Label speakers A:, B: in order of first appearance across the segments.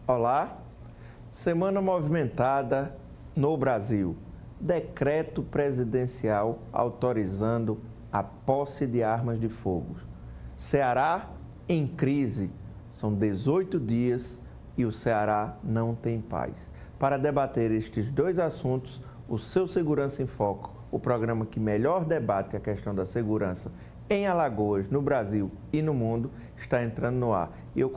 A: Olá, semana movimentada no Brasil. Decreto presidencial autorizando a posse de armas de fogo. Ceará em crise. São 18 dias e o Ceará não tem paz. Para debater estes dois assuntos, o seu Segurança em Foco, o programa que melhor debate a questão da segurança em Alagoas, no Brasil e no mundo, está entrando no ar. E eu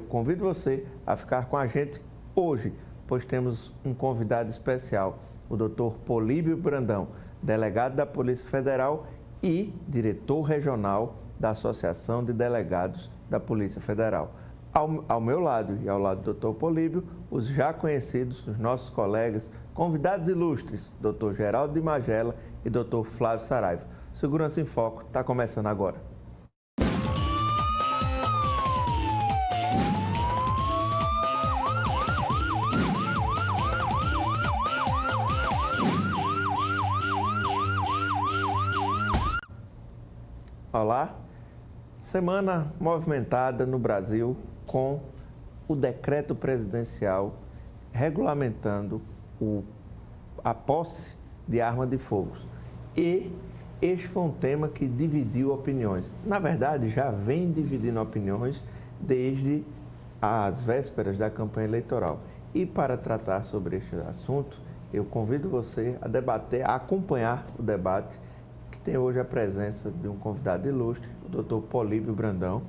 A: convido você a ficar com a gente hoje, pois temos um convidado especial, o Dr. Políbio Brandão, delegado da Polícia Federal e diretor regional da Associação de Delegados da Polícia Federal. Ao meu lado e ao lado do Dr. Políbio, os já conhecidos, os nossos colegas, convidados ilustres, Dr. Geraldo de Magela e Dr. Flávio Saraiva. Segurança em Foco está começando agora. Olá, semana movimentada no Brasil com o decreto presidencial regulamentando a posse de arma de fogo. E este foi um tema que dividiu opiniões. Na verdade, já vem dividindo opiniões desde as vésperas da campanha eleitoral. E para tratar sobre este assunto, eu convido você a debater, a acompanhar o debate, que tem hoje a presença de um convidado ilustre, o Dr. Políbio Brandão.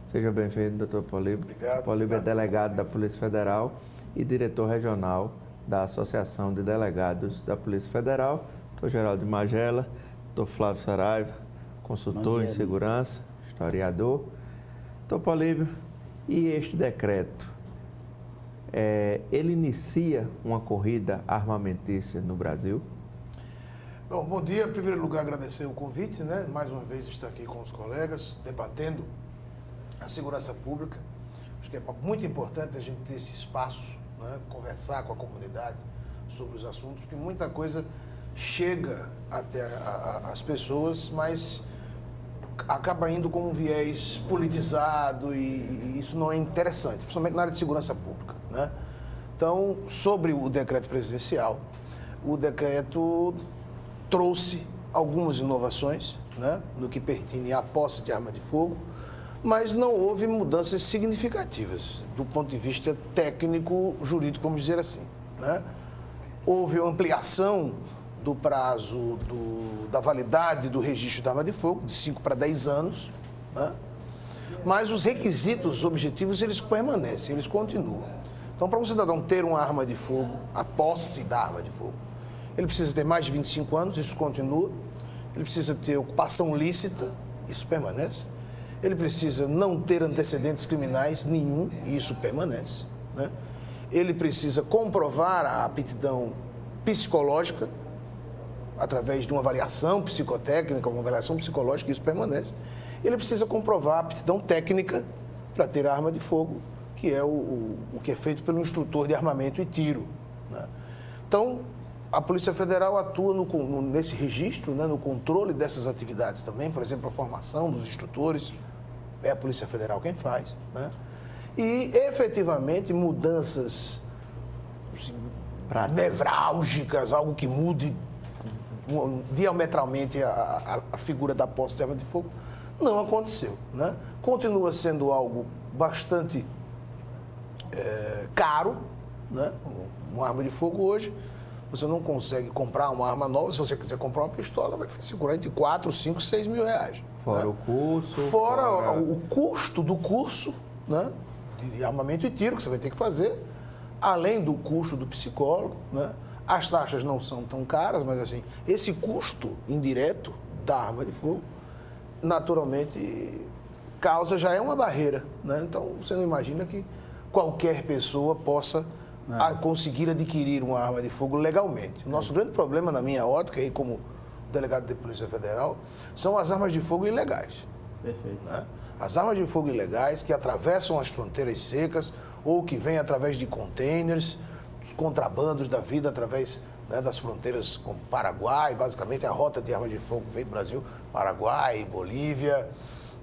A: Seja bem-vindo, Dr. Políbio.
B: Obrigado.
A: Políbio é delegado da Polícia Federal e diretor regional da Associação de Delegados da Polícia Federal. Dr. Geraldo de Magela, Dr. Flávio Saraiva, consultor em segurança, historiador. Dr. Políbio, e este decreto, ele inicia uma corrida armamentícia no Brasil?
B: Bom dia. Em primeiro lugar, agradecer o convite, né? Mais uma vez estar aqui com os colegas, debatendo a segurança pública. Acho que é muito importante a gente ter esse espaço, né? Conversar com a comunidade sobre os assuntos, porque muita coisa chega até as pessoas, mas acaba indo com um viés politizado e isso não é interessante, principalmente na área de segurança pública, né? Então, sobre o decreto presidencial, o decreto trouxe algumas inovações, né, no que pertine à posse de arma de fogo, mas não houve mudanças significativas do ponto de vista técnico, jurídico, vamos dizer assim, né? Houve ampliação do prazo da validade do registro de arma de fogo, de 5 para 10 anos, né? Mas os requisitos objetivos, eles permanecem, eles continuam. Então, para um cidadão ter uma arma de fogo, a posse da arma de fogo, ele precisa ter mais de 25 anos, isso continua. Ele precisa ter ocupação lícita, isso permanece. Ele precisa não ter antecedentes criminais nenhum, e isso permanece, né? Ele precisa comprovar a aptidão psicológica, através de uma avaliação psicotécnica, uma avaliação psicológica, isso permanece. Ele precisa comprovar a aptidão técnica para ter arma de fogo, que é o que é feito pelo instrutor de armamento e tiro, né? Então, a Polícia Federal atua nesse registro, né, no controle dessas atividades também, por exemplo, a formação dos instrutores, é a Polícia Federal quem faz, né? E, efetivamente, mudanças nevrálgicas, algo que mude diametralmente a figura da posse de arma de fogo, não aconteceu, né? Continua sendo algo bastante caro, né? Uma arma de fogo hoje, você não consegue comprar uma arma nova. Se você quiser comprar uma pistola, vai segurar entre 4, 5, 6 mil reais.
A: Fora, né, o curso. Fora
B: o custo do curso, né, de armamento e tiro que você vai ter que fazer, além do custo do psicólogo, né? As taxas não são tão caras, mas assim, esse custo indireto da arma de fogo, naturalmente, já é uma barreira, né? Então, você não imagina que qualquer pessoa possa conseguir adquirir uma arma de fogo legalmente. O nosso grande problema, na minha ótica, e como delegado de Polícia Federal, são as armas de fogo ilegais.
A: Perfeito.
B: Né? As armas de fogo ilegais que atravessam as fronteiras secas ou que vêm através de containers, dos contrabandos da vida através, né, das fronteiras com o Paraguai, basicamente a rota de armas de fogo vem do Brasil, Paraguai, Bolívia.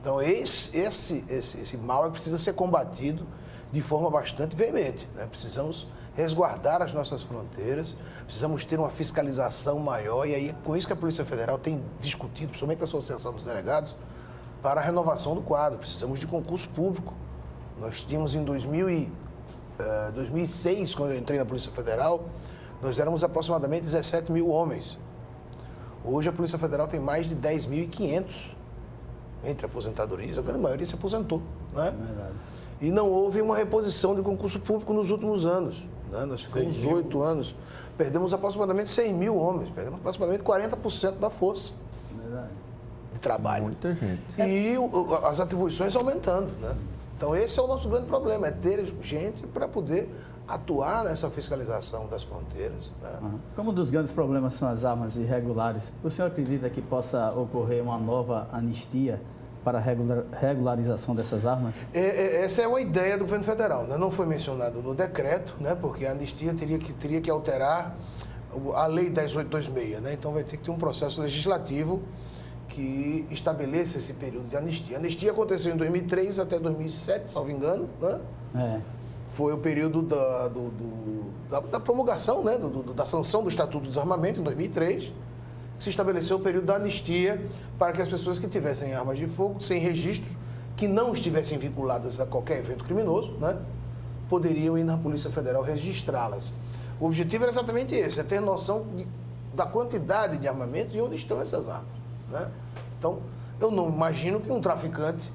B: Então, esse mal precisa ser combatido de forma bastante veemente, né? Precisamos resguardar as nossas fronteiras, precisamos ter uma fiscalização maior, e aí é com isso que a Polícia Federal tem discutido, principalmente a Associação dos Delegados, para a renovação do quadro. Precisamos de concurso público. Nós tínhamos em 2006, quando eu entrei na Polícia Federal, nós éramos aproximadamente 17 mil homens. Hoje a Polícia Federal tem mais de 10.500 entre aposentadorias, a grande maioria se aposentou, né? E não houve uma reposição de concurso público nos últimos anos, né? Nós ficamos 8 anos, perdemos aproximadamente 100 mil homens, perdemos aproximadamente 40% da força de trabalho.
A: Muita gente.
B: E as atribuições aumentando, né? Então esse é o nosso grande problema, é ter gente para poder atuar nessa fiscalização das fronteiras, né?
C: Como um dos grandes problemas são as armas irregulares, o senhor acredita que possa ocorrer uma nova anistia para a regularização dessas armas?
B: Essa é uma ideia do governo federal, né? Não foi mencionado no decreto, né? Porque a anistia teria que alterar a lei 10.826, né? Então vai ter que ter um processo legislativo que estabeleça esse período de anistia. A anistia aconteceu em 2003 até 2007, salvo engano, né? Foi o período da promulgação, né? Da sanção do Estatuto do Desarmamento, em 2003, que se estabeleceu o período da anistia para que as pessoas que tivessem armas de fogo, sem registro, que não estivessem vinculadas a qualquer evento criminoso, né? Poderiam ir na Polícia Federal registrá-las. O objetivo era exatamente esse, é ter noção da quantidade de armamentos e onde estão essas armas, né? Então, eu não imagino que um traficante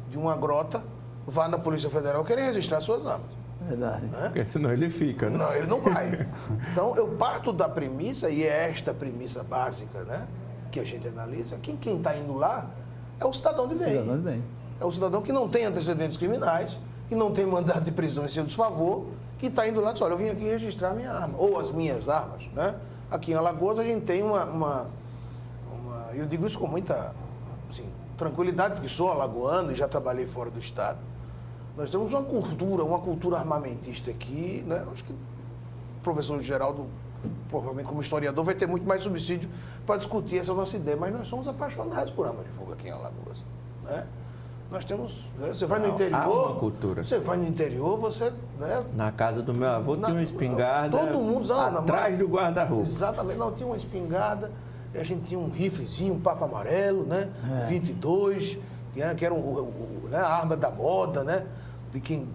B: de uma grota vá na Polícia Federal querer registrar suas armas.
C: Verdade.
B: Né?
A: Porque senão ele fica, né?
B: Não, ele não vai. Então, eu parto da premissa, e é esta a premissa básica, né, que a gente analisa, que quem está indo lá é o cidadão de bem.
C: Cidadão de bem.
B: É o cidadão que não tem antecedentes criminais, que não tem mandado de prisão em seu desfavor, que está indo lá e diz, olha, eu vim aqui registrar a minha arma, ou as minhas armas, né? Aqui em Alagoas a gente tem eu digo isso com muita, assim, tranquilidade, porque sou alagoano e já trabalhei fora do estado. Nós temos uma cultura armamentista aqui, né? Acho que o professor Geraldo, provavelmente como historiador, vai ter muito mais subsídio para discutir essa nossa ideia, mas nós somos apaixonados por arma de fogo aqui em Alagoas, né? Nós temos, né? Você vai no interior,
A: há uma cultura.
B: Você vai no interior, você, né?
A: Na casa do meu avô tinha uma espingarda
B: todo mundo
A: atrás do guarda-roupa.
B: Exatamente, não, tinha uma espingarda, e a gente tinha um riflezinho, um papo amarelo, né? 22, que era né? A arma da moda, né? De quem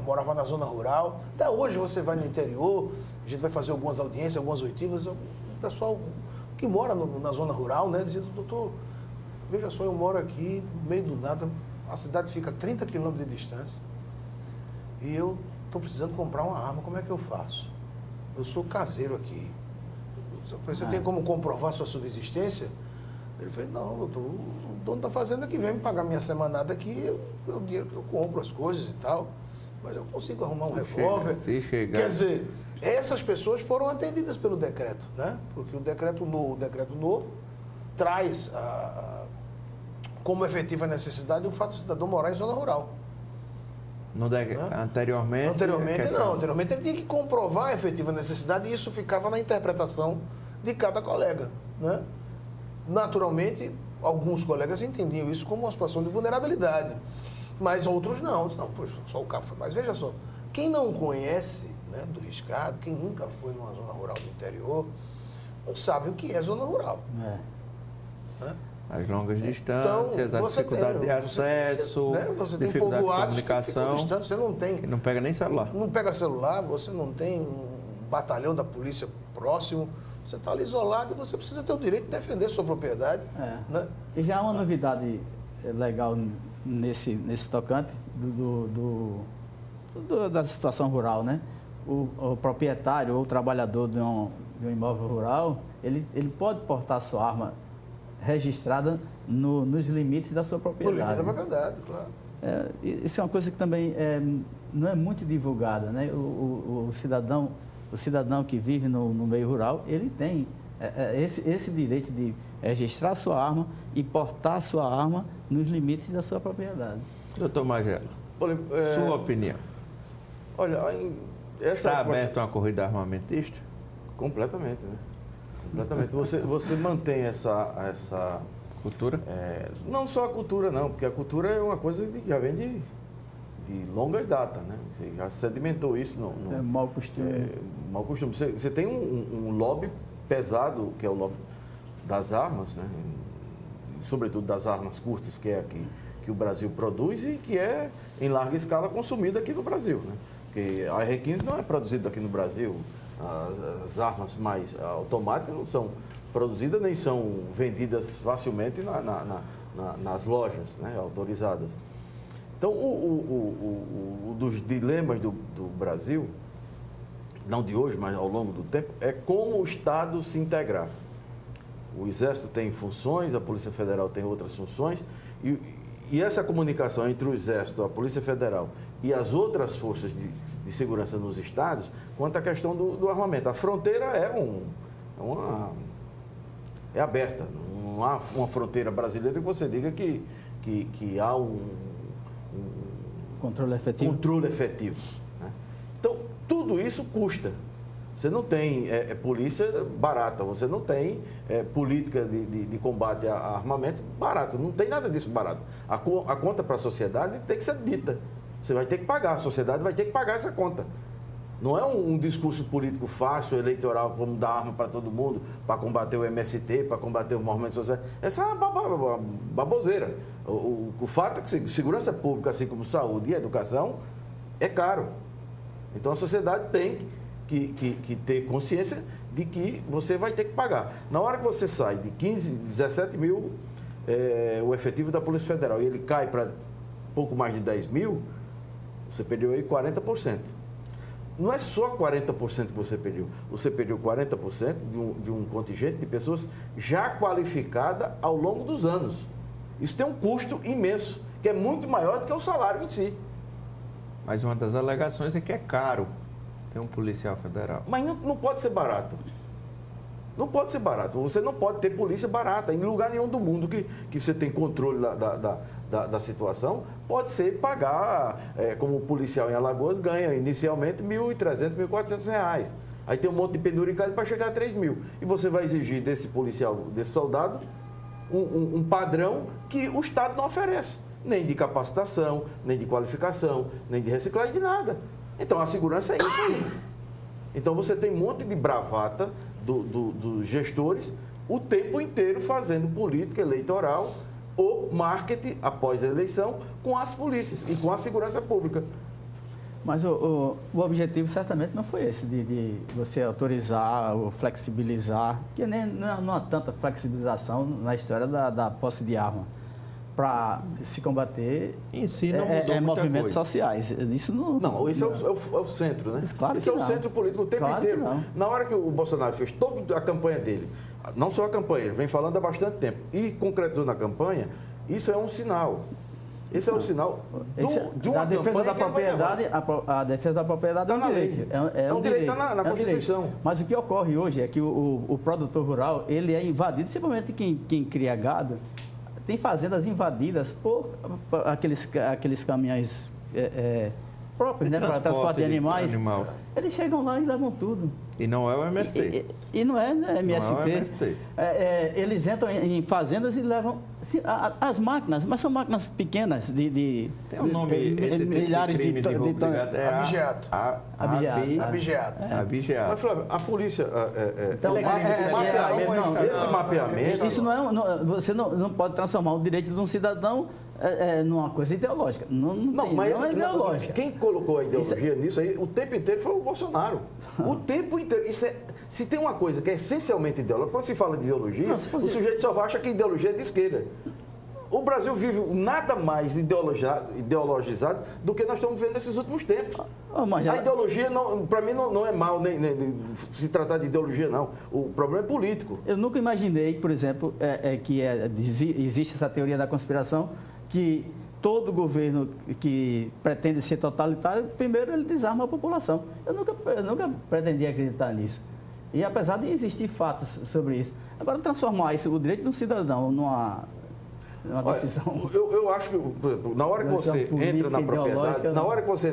B: morava na zona rural. Até hoje você vai no interior, a gente vai fazer algumas audiências, algumas oitivas, o pessoal que mora na zona rural, né? Dizendo, doutor, veja só, eu moro aqui, no meio do nada, a cidade fica a 30 quilômetros de distância e eu estou precisando comprar uma arma, como é que eu faço? Eu sou caseiro aqui. Você tem como comprovar sua subsistência? Ele falou, não, doutor, o dono da fazenda que vem me pagar minha semanada aqui, é o dinheiro que eu compro as coisas e tal, mas eu consigo arrumar um revólver.
A: Se chegar.
B: Quer dizer, essas pessoas foram atendidas pelo decreto, né? Porque o decreto novo traz como efetiva necessidade o fato do cidadão morar em zona rural.
A: Anteriormente
B: não. Anteriormente ele tinha que comprovar a efetiva necessidade e isso ficava na interpretação de cada colega, né? Naturalmente, alguns colegas entendiam isso como uma situação de vulnerabilidade, mas outros não. Não, poxa, só o carro foi. Mas veja só, quem não conhece, né, do riscado, quem nunca foi numa zona rural do interior, não sabe o que é zona rural. Né?
A: As longas distâncias,
B: então,
A: a dificuldade de acesso,
B: você tem
A: dificuldade de
B: povoados
A: comunicação,
B: distantes, você não tem.
A: Que não pega nem celular.
B: Não pega celular, você não tem um batalhão da polícia próximo, você está ali isolado e você precisa ter o direito de defender sua propriedade. Né?
C: E já há uma novidade legal nesse tocante da situação rural, né? O proprietário ou o trabalhador de um imóvel rural, ele pode portar sua arma registrada nos limites da sua propriedade.
B: No limite da propriedade, claro.
C: Isso é uma coisa que também não é muito divulgada, né? O cidadão que vive no meio rural, ele tem esse direito de registrar sua arma e portar sua arma nos limites da sua propriedade.
A: Doutor Magela, sua opinião.
D: Olha,
A: Está aberto uma corrida armamentista?
D: Completamente, né? Completamente. Você mantém essa
A: cultura?
D: Não só a cultura, não, porque a cultura é uma coisa que já vem de longas datas, né? Você já sedimentou isso no
C: É mau costume.
D: mau costume. Você tem um lobby pesado, que é o lobby das armas, né? Sobretudo das armas curtas, que é que o Brasil produz e que é, em larga escala, consumida aqui no Brasil, né? Porque a R-15 não é produzida aqui no Brasil, as armas mais automáticas não são produzidas nem são vendidas facilmente nas lojas, né, autorizadas. Então, um dos dilemas do Brasil, não de hoje, mas ao longo do tempo, é como o Estado se integrar. O Exército tem funções, a Polícia Federal tem outras funções, e essa comunicação entre o Exército, a Polícia Federal e as outras forças de segurança nos estados, quanto à questão do armamento. A fronteira é aberta, não há uma fronteira brasileira que você diga que há um
C: Controle efetivo.
D: controle efetivo, né? Então, tudo isso custa. Você não tem polícia barata, você não tem política de combate a armamento barato, não tem nada disso barato. A conta para a sociedade tem que ser dita. Você vai ter que pagar, a sociedade vai ter que pagar essa conta. Não é um discurso político fácil, eleitoral, vamos dar arma para todo mundo, para combater o MST, para combater o movimento social. Essa é uma baboseira. O fato é que segurança pública, assim como saúde e educação, é caro. Então a sociedade tem que ter consciência de que você vai ter que pagar. Na hora que você sai de 17 mil, o efetivo da Polícia Federal, e ele cai para pouco mais de 10 mil, você perdeu aí 40%. Não é só 40% que você perdeu 40% de um contingente de pessoas já qualificada ao longo dos anos. Isso tem um custo imenso, que é muito maior do que o salário em si.
A: Mas uma das alegações é que é caro ter um policial federal.
D: Mas não pode ser barato. Não pode ser barato. Você não pode ter polícia barata. Em lugar nenhum do mundo que você tem controle da situação, pode ser pagar, como o policial em Alagoas ganha inicialmente R$ 1.300, R$ 1.400. Aí tem um monte de penduricado para chegar a 3 mil. E você vai exigir desse policial, desse soldado, um padrão que o Estado não oferece. Nem de capacitação, nem de qualificação, nem de reciclagem, de nada. Então a segurança é isso aí. Então você tem um monte de bravata dos gestores o tempo inteiro fazendo política eleitoral ou marketing após a eleição com as polícias e com a segurança pública.
C: Mas o objetivo certamente não foi esse, de você autorizar ou flexibilizar, que não há tanta flexibilização na história da posse de arma, para se combater
A: Em si não mudou muita
C: movimentos
A: coisa.
C: sociais. Isso não...
D: Não, esse é o centro, né?
C: Claro
D: Esse
C: que
D: é o
C: não.
D: centro político o tempo
C: Claro que
D: inteiro.
C: não.
D: Na hora que o Bolsonaro fez toda a campanha dele, não só a campanha, ele vem falando há bastante tempo, e concretizou na campanha, isso é um sinal. Esse é o sinal de uma
C: a defesa da
D: campanha que ele vai
C: propriedade,
D: levar.
C: a defesa da propriedade
D: Tá
C: é um
D: na lei.
C: direito.
D: É um direito, tá na
C: é um
D: Constituição.
C: direito. Mas o que ocorre hoje é que o produtor rural, ele é invadido, simplesmente quem cria gado, tem fazendas invadidas por aqueles caminhões próprios, né, para transporte de animais.
A: Animal.
C: Eles chegam lá e levam tudo.
A: E não é o MST.
C: E não é, né, MST.
A: Não é o MST.
C: Eles entram em fazendas e levam as máquinas, mas são máquinas pequenas de
A: Tem um nome, esse tipo
C: milhares
A: de crime de roubo de gado é
B: Abigeato.
A: Abigeato.
D: Mas, Flávio, a polícia,
C: Então,
D: esse mapeamento...
C: Isso você não pode transformar o direito de um cidadão numa coisa ideológica. Não é ideológica.
D: Quem colocou a ideologia nisso aí o tempo inteiro foi o Bolsonaro. O tempo inteiro. Se tem uma coisa que é essencialmente ideológica, quando se fala de ideologia, o sujeito só acha que ideologia é de esquerda. O Brasil vive nada mais ideologizado do que nós estamos vendo nesses últimos tempos. A ideologia, para mim, não é mal nem se tratar de ideologia, não. O problema é político.
C: Eu nunca imaginei, por exemplo, existe essa teoria da conspiração, que todo governo que pretende ser totalitário, primeiro ele desarma a população. Eu nunca pretendi acreditar nisso. E apesar de existir fatos sobre isso. Agora, transformar isso, o direito de um cidadão, numa decisão...
D: Eu acho que, por exemplo, na hora que você entra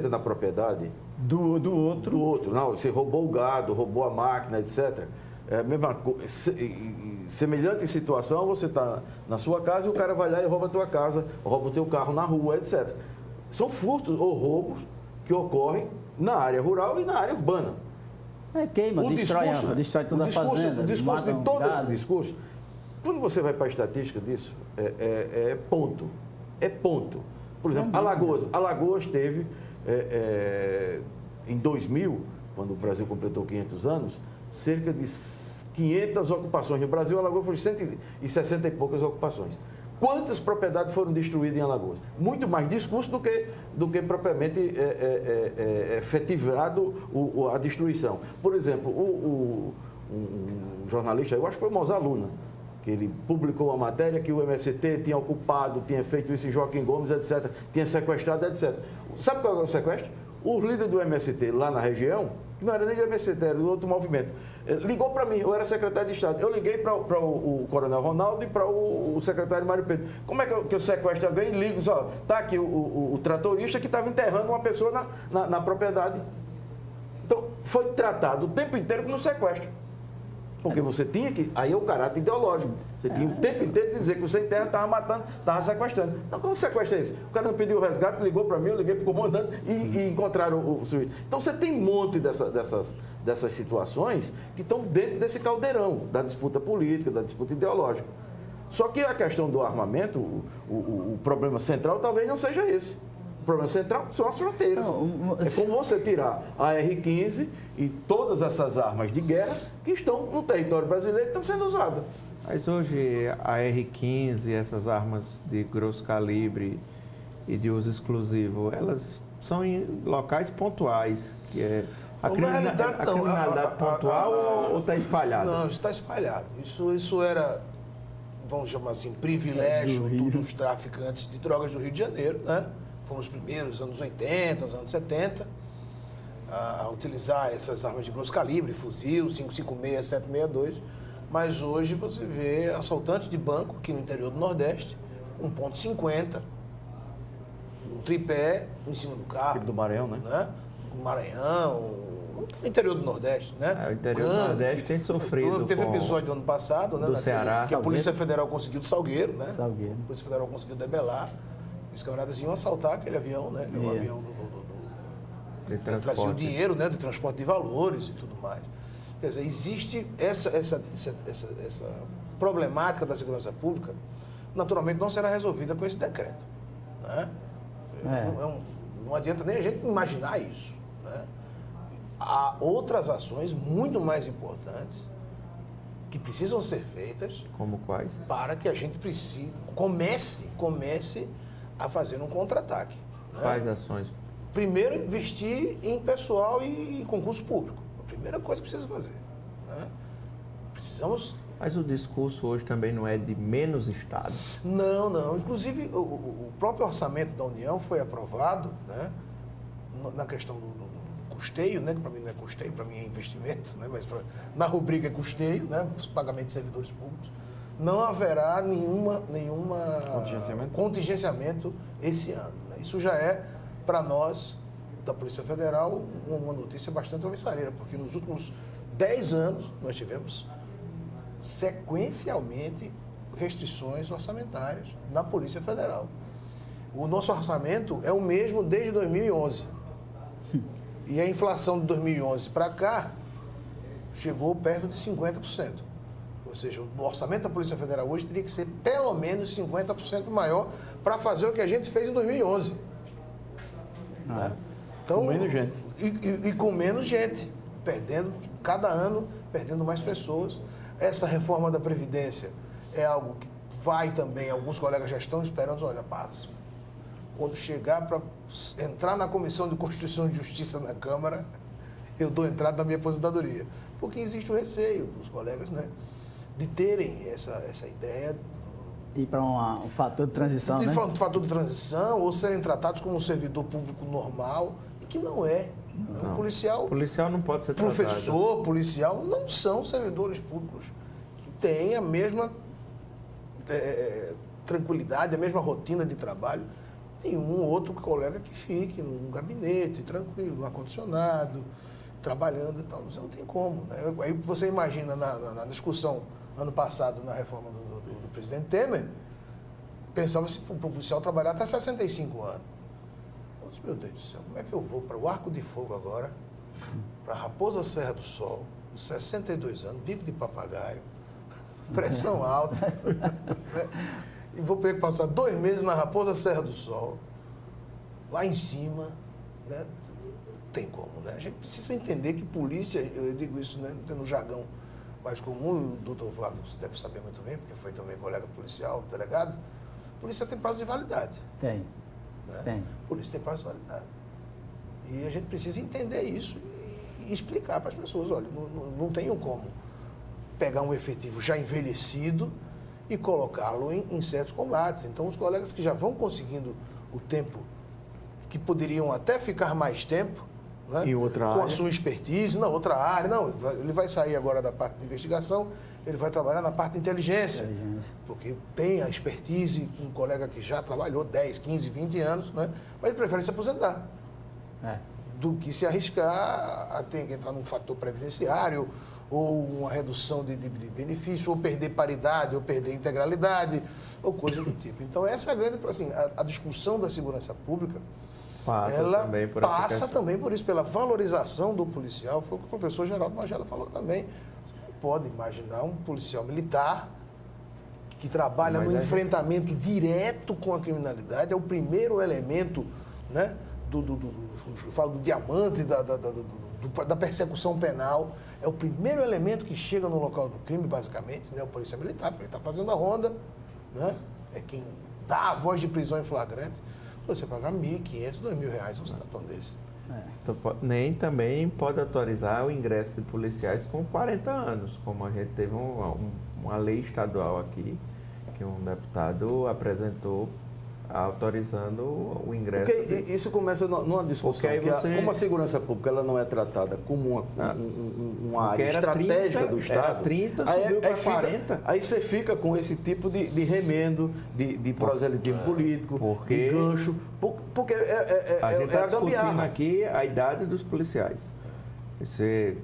D: na propriedade...
C: Do outro...
D: Não, você roubou o gado, roubou a máquina, etc. É a mesma coisa. Semelhante situação, você está na sua casa e o cara vai lá e rouba a tua casa, rouba o teu carro na rua, etc. São furtos ou roubos que ocorrem na área rural e na área urbana.
C: Queima, destrói toda a fazenda.
D: O discurso de todo esse
C: gado.
D: discurso, quando você vai para a estatística disso, é ponto. É ponto. Por exemplo, Alagoas teve, em 2000, quando o Brasil completou 500 anos, cerca de 500 ocupações. No Brasil, Alagoas foi 160 e poucas ocupações. Quantas propriedades foram destruídas em Alagoas? Muito mais discurso do que propriamente efetivado a destruição. Por exemplo, um jornalista, eu acho que foi o Mozart Luna, que ele publicou uma matéria que o MST tinha ocupado, tinha feito isso em Joaquim Gomes, etc., tinha sequestrado, etc. Sabe qual é o sequestro? O líder do MST lá na região, que não era nem do MST, era do outro movimento, ligou para mim, eu era secretário de Estado. Eu liguei para o Coronel Ronaldo e para o secretário Mário Pedro. Como é que eu sequestro alguém e ligo? Só, tá aqui o tratorista que estava enterrando uma pessoa na propriedade. Então, foi tratado o tempo inteiro como sequestro. Porque você tinha que... Aí é o caráter ideológico. Você tinha o tempo inteiro de dizer que você em terra estava matando, estava sequestrando. Então, como sequestra isso? O cara não pediu o resgate, ligou para mim, eu liguei para o comandante e encontraram o sujeito. Então, você tem um monte dessas situações que estão dentro desse caldeirão da disputa política, da disputa ideológica. Só que a questão do armamento, o problema central talvez não seja esse. O problema central são as fronteiras. É como você tirar a R-15 e todas essas armas de guerra que estão no território brasileiro e estão sendo usadas.
A: Mas hoje a R-15, essas armas de grosso calibre e de uso exclusivo, elas são em locais pontuais, que é a criminalidade pontual ou está espalhada?
B: Não, está espalhado. Isso era, vamos chamar assim, privilégio dos traficantes de drogas do Rio de Janeiro, né? Foram os primeiros, anos 80, os anos 70, a utilizar essas armas de grosso calibre, fuzil, 556, 762. Mas hoje você vê assaltantes de banco aqui no interior do Nordeste, 1,50, um tripé em cima do carro.
D: Tipo do Maranhão, né?
B: O Maranhão, no interior do Nordeste, né?
A: O interior do Nordeste tem sofrido.
B: Teve episódio do ano passado, né?
A: Do Ceará.
B: Que a Polícia Federal conseguiu de Salgueiro, né?
C: Salgueiro.
B: A Polícia Federal conseguiu debelar. Os camaradas iam assaltar aquele avião, né? O avião
A: De
B: trazia o
A: transporte.
B: dinheiro, né? Do transporte de valores e tudo mais. Quer dizer, existe essa problemática da segurança pública, naturalmente não será resolvida com esse decreto, né? Não adianta nem a gente imaginar isso, né? Há outras ações muito mais importantes que precisam ser feitas.
A: Como quais?
B: Para que a gente comece a fazer um contra-ataque, né?
A: Quais ações?
B: Primeiro, investir em pessoal e concurso público. A primeira coisa que precisa fazer, né? Precisamos...
A: Mas o discurso hoje também não é de menos Estado.
B: Não. Inclusive, o próprio orçamento da União foi aprovado, né? Na questão do custeio, né? Que para mim não é custeio, para mim é investimento, né? Mas na rubrica é custeio, né? Os pagamentos de servidores públicos. Não haverá nenhuma contingenciamento esse ano, né? Isso já é, para nós, da Polícia Federal, uma notícia bastante alvissareira, porque nos últimos 10 anos nós tivemos sequencialmente restrições orçamentárias na Polícia Federal. O nosso orçamento é o mesmo desde 2011. E a inflação de 2011 para cá chegou perto de 50%. Ou seja, o orçamento da Polícia Federal hoje teria que ser pelo menos 50% maior para fazer o que a gente fez em 2011. Né? Então,
D: com menos gente.
B: E com menos gente, cada ano, perdendo mais pessoas. Essa reforma da Previdência é algo que vai também, alguns colegas já estão esperando, olha, passa. Quando chegar para entrar na Comissão de Constituição e Justiça na Câmara, eu dou entrada na minha aposentadoria. Porque existe o receio dos colegas, né, de terem essa ideia.
C: Ir para um fator de transição, né?
B: Um fator de transição, ou serem tratados como um servidor público normal, e que não é.
A: Não.
B: O policial
A: Não pode ser
B: professor, policial, não são servidores públicos que têm a mesma tranquilidade, a mesma rotina de trabalho. Tem um ou outro colega que fique num gabinete, tranquilo, no ar-condicionado, trabalhando e tal. Você não tem como, né? Aí você imagina na discussão ano passado, na reforma do presidente Temer, pensava-se para o policial trabalhar até 65 anos. disse, meu Deus do céu, como é que eu vou para o Arco de Fogo agora, para Raposa Serra do Sol, com 62 anos, bico de papagaio, pressão alta, né? E vou ter que passar 2 meses na Raposa Serra do Sol, lá em cima, né? Não tem como, né? A gente precisa entender que polícia, eu digo isso, né, no jargão mais comum, o doutor Flávio deve saber muito bem, porque foi também colega policial, delegado, polícia tem prazo de validade.
C: Tem.
B: Né?
C: Tem.
B: Polícia tem prazo de validade. E a gente precisa entender isso e explicar para as pessoas, olha, não tenho como pegar um efetivo já envelhecido e colocá-lo em certos combates. Então, os colegas que já vão conseguindo o tempo, que poderiam até ficar mais tempo, né?
D: Em outra
B: com
D: área.
B: a sua expertise, na outra área. Não, ele vai sair agora da parte de investigação, ele vai trabalhar na parte de inteligência. Porque tem a expertise, um colega que já trabalhou 10, 15, 20 anos, né? Mas ele prefere se aposentar do que se arriscar a ter que entrar num fator previdenciário ou uma redução de benefício, ou perder paridade, ou perder integralidade, ou coisa do tipo. Então, essa é a grande... Assim, a discussão da segurança pública, ela passa também por isso, pela valorização do policial. Foi o que o professor Geraldo Magela falou também. Você não pode imaginar um policial militar que trabalha no enfrentamento direto com a criminalidade, é o primeiro elemento, né, eu falo do diamante, da persecução penal, é o primeiro elemento que chega no local do crime, basicamente, né, o policial militar, porque ele está fazendo a ronda, né, é quem dá a voz de prisão em flagrante. Você pagar R$1.500, R$2.000 a um cidadão desse.
A: Então, nem também pode autorizar o ingresso de policiais com 40 anos, como a gente teve uma lei estadual aqui, que um deputado apresentou autorizando o ingresso.
D: Porque isso começa numa discussão, como a segurança pública ela não é tratada como uma área estratégica do Estado,
A: era 30, subiu para 40.
D: Aí você fica com esse tipo de remendo, de proselitismo político, de gancho, porque
A: a gente está discutindo
D: gambiarra.
A: aqui a idade dos policiais. Você,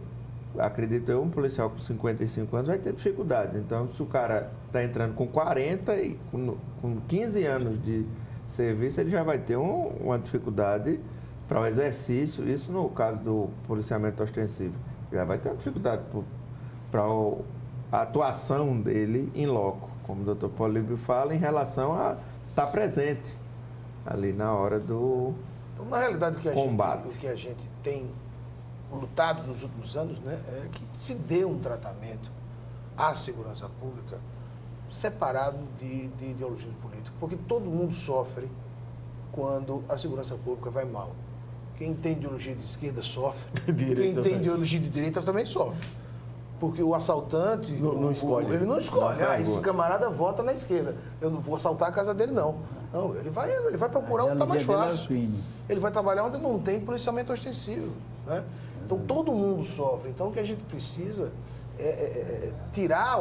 A: acredito eu, um policial com 55 anos vai ter dificuldade. Então, se o cara está entrando com 40 e com 15 anos de serviço, ele já vai ter uma dificuldade para o exercício. Isso no caso do policiamento ostensivo. Já vai ter uma dificuldade para a atuação dele em loco, como o doutor Políbio fala, em relação a estar presente ali na hora do
B: então, na realidade,
A: combate.
B: O que a gente tem lutado nos últimos anos, né, é que se dê um tratamento à segurança pública separado de ideologia política, porque todo mundo sofre quando a segurança pública vai mal. Quem tem ideologia de esquerda sofre, quem tem ideologia de direita também sofre. Porque o assaltante,
D: não escolhe.
B: Ele não escolhe. Esse camarada vota na esquerda. Eu não vou assaltar a casa dele, não. Não, ele vai procurar onde está mais fácil. Ele vai trabalhar onde não tem policiamento ostensivo, né? Então, todo mundo sofre. Então, o que a gente precisa é tirar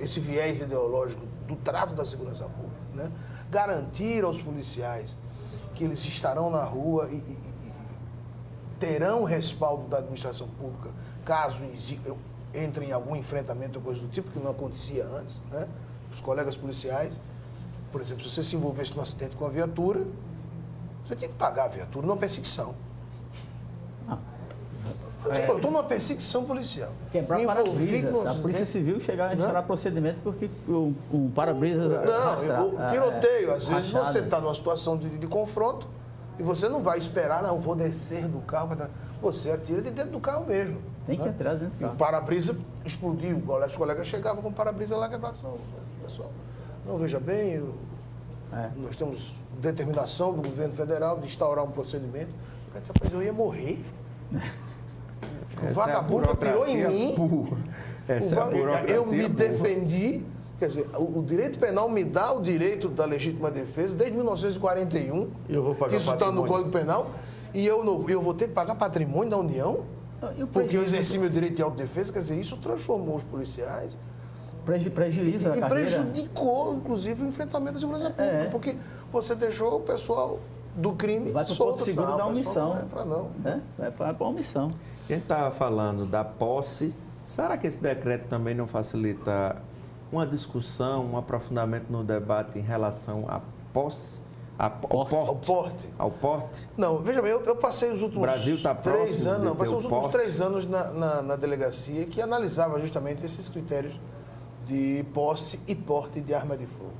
B: esse viés ideológico do trato da segurança pública, né? Garantir aos policiais que eles estarão na rua e terão respaldo da administração pública caso entre em algum enfrentamento ou coisa do tipo, que não acontecia antes, né? Os colegas policiais, por exemplo, se você se envolvesse num acidente com a viatura, você tinha que pagar a viatura numa perseguição. Eu estou numa perseguição policial.
C: Quebrar para-brisas. A Polícia Civil chegar a registrar procedimento porque um para-brisa...
B: Não, tiroteio. Às vezes você está numa situação de confronto e você não vai esperar, não, vou descer do carro. Você atira de dentro do carro mesmo.
C: Tem que atirar dentro do carro.
B: E o para-brisa explodiu. Os colegas chegavam com o para-brisa lá quebrado. Não, pessoal, não, veja bem, nós temos determinação do governo federal de instaurar um procedimento. O cara disse, rapaz, eu ia morrer. O vagabundo atirou em mim. Eu me defendi. Quer dizer, o direito penal me dá o direito da legítima defesa desde 1941. Que isso está no Código Penal. E eu vou ter que pagar patrimônio da União? Porque eu exerci meu direito de autodefesa. Quer dizer, isso transformou os policiais.
C: Prejuízo
B: e prejudicou, inclusive, o enfrentamento da segurança pública. Porque você deixou o pessoal do crime
C: vai para o Porto Seguro da omissão.
B: Não entra, não.
C: Vai para a omissão.
A: A gente estava falando da posse. Será que esse decreto também não facilita uma discussão, um aprofundamento no debate em relação à posse?
B: Ao porte.
A: Ao porte?
B: Não, veja bem, eu passei os últimos
A: O Brasil está
B: 3
A: próximo
B: anos,
A: de
B: não,
A: ter
B: passei
A: o
B: os últimos
A: porte?
B: 3 anos na delegacia que analisava justamente esses critérios de posse e porte de arma de fogo.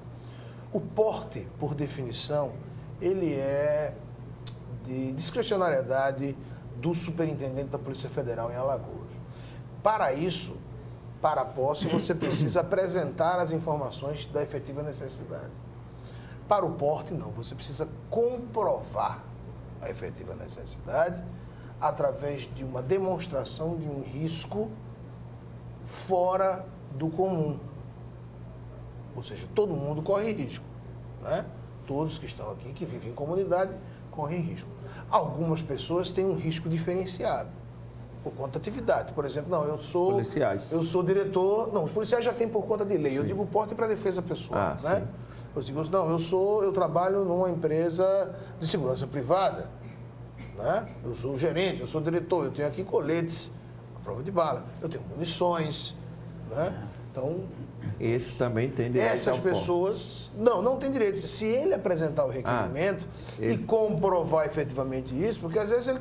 B: O porte, por definição, ele é de discricionariedade do superintendente da Polícia Federal em Alagoas. Para isso, para a posse, você precisa apresentar as informações da efetiva necessidade. Para o porte, não. Você precisa comprovar a efetiva necessidade através de uma demonstração de um risco fora do comum. Ou seja, todo mundo corre risco, né? Todos que estão aqui, que vivem em comunidade, correm risco. Algumas pessoas têm um risco diferenciado por conta de atividade. Por exemplo, não, eu sou...
A: Policiais.
B: Eu sou diretor... Não, os policiais já têm por conta de lei. Sim. Eu digo porte para defesa pessoal, né?
A: Sim.
B: Eu digo, não, eu trabalho numa empresa de segurança privada, né? Eu sou gerente, eu sou diretor, eu tenho aqui coletes à prova de bala, eu tenho munições, né? Então...
A: Esse também tem direito
B: Essas
A: ao porte.
B: pessoas, não tem direito. Se ele apresentar o requerimento e comprovar efetivamente isso, porque às vezes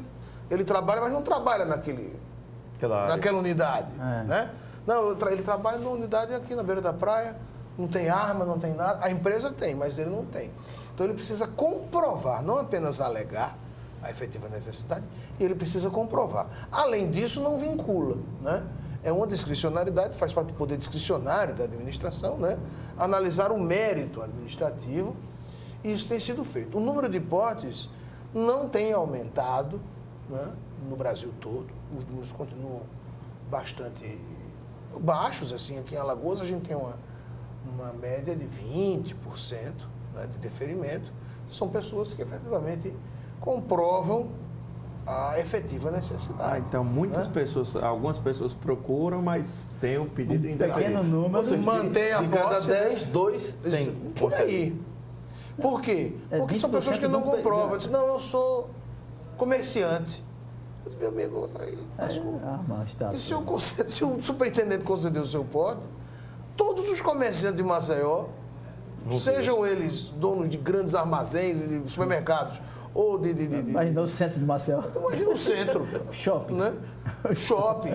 B: ele trabalha, mas não trabalha naquela unidade, né? Não, ele trabalha numa unidade aqui na beira da praia, não tem arma, não tem nada. A empresa tem, mas ele não tem. Então ele precisa comprovar, não apenas alegar a efetiva necessidade, e ele precisa comprovar. Além disso, não vincula, né? É uma discricionariedade, faz parte do poder discricionário da administração, né? Analisar o mérito administrativo, e isso tem sido feito. O número de portes não tem aumentado, né, no Brasil todo, os números continuam bastante baixos, assim, aqui em Alagoas a gente tem uma média de 20%, né, de deferimento. São pessoas que efetivamente comprovam a efetiva necessidade.
A: Então muitas pessoas, algumas pessoas procuram, mas tem um pedido indeferido.
C: Pequeno número.
B: Você mantém a
D: de cada
B: posse,
D: 10, 2 tem.
B: Por aí. Por quê? Porque são pessoas que não comprovam. Dizem, não, eu sou comerciante. Eu disse, meu amigo, aí lascou. E se o superintendente conceder o seu porte, todos os comerciantes de Maceió, sejam eles donos de grandes armazéns, de supermercados, ou
C: Imagina o centro de Maceió.
B: Imagina o centro.
C: Shopping.
B: Né? Shopping,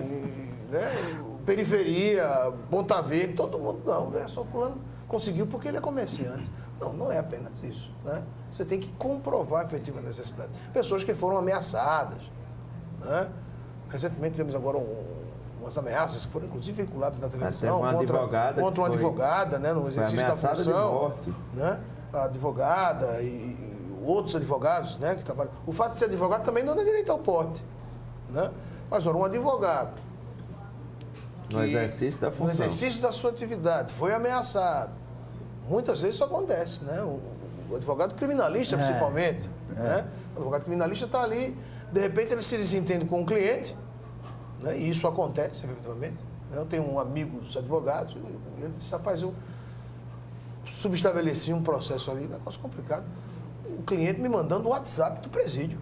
B: né? Periferia, Ponta Verde, todo mundo. Não, é só fulano conseguiu porque ele é comerciante. Não é apenas isso, né? Você tem que comprovar a efetiva necessidade. Pessoas que foram ameaçadas, né? Recentemente tivemos agora umas ameaças que foram inclusive vinculadas na televisão contra uma advogada, né? No exercício da função, né? A advogada e outros advogados, né, que trabalham. O fato de ser advogado também não dá direito ao porte, né? Mas, ora, um advogado que,
A: no exercício da função, no
B: exercício da sua atividade, foi ameaçado. Muitas vezes isso acontece, né? O advogado criminalista, principalmente, né? O advogado criminalista está ali, de repente ele se desentende com o cliente, né? E isso acontece, efetivamente. Eu tenho um amigo dos advogados, e ele disse, rapaz, eu subestabeleci um processo ali, negócio complicado. O cliente me mandando o WhatsApp do presídio.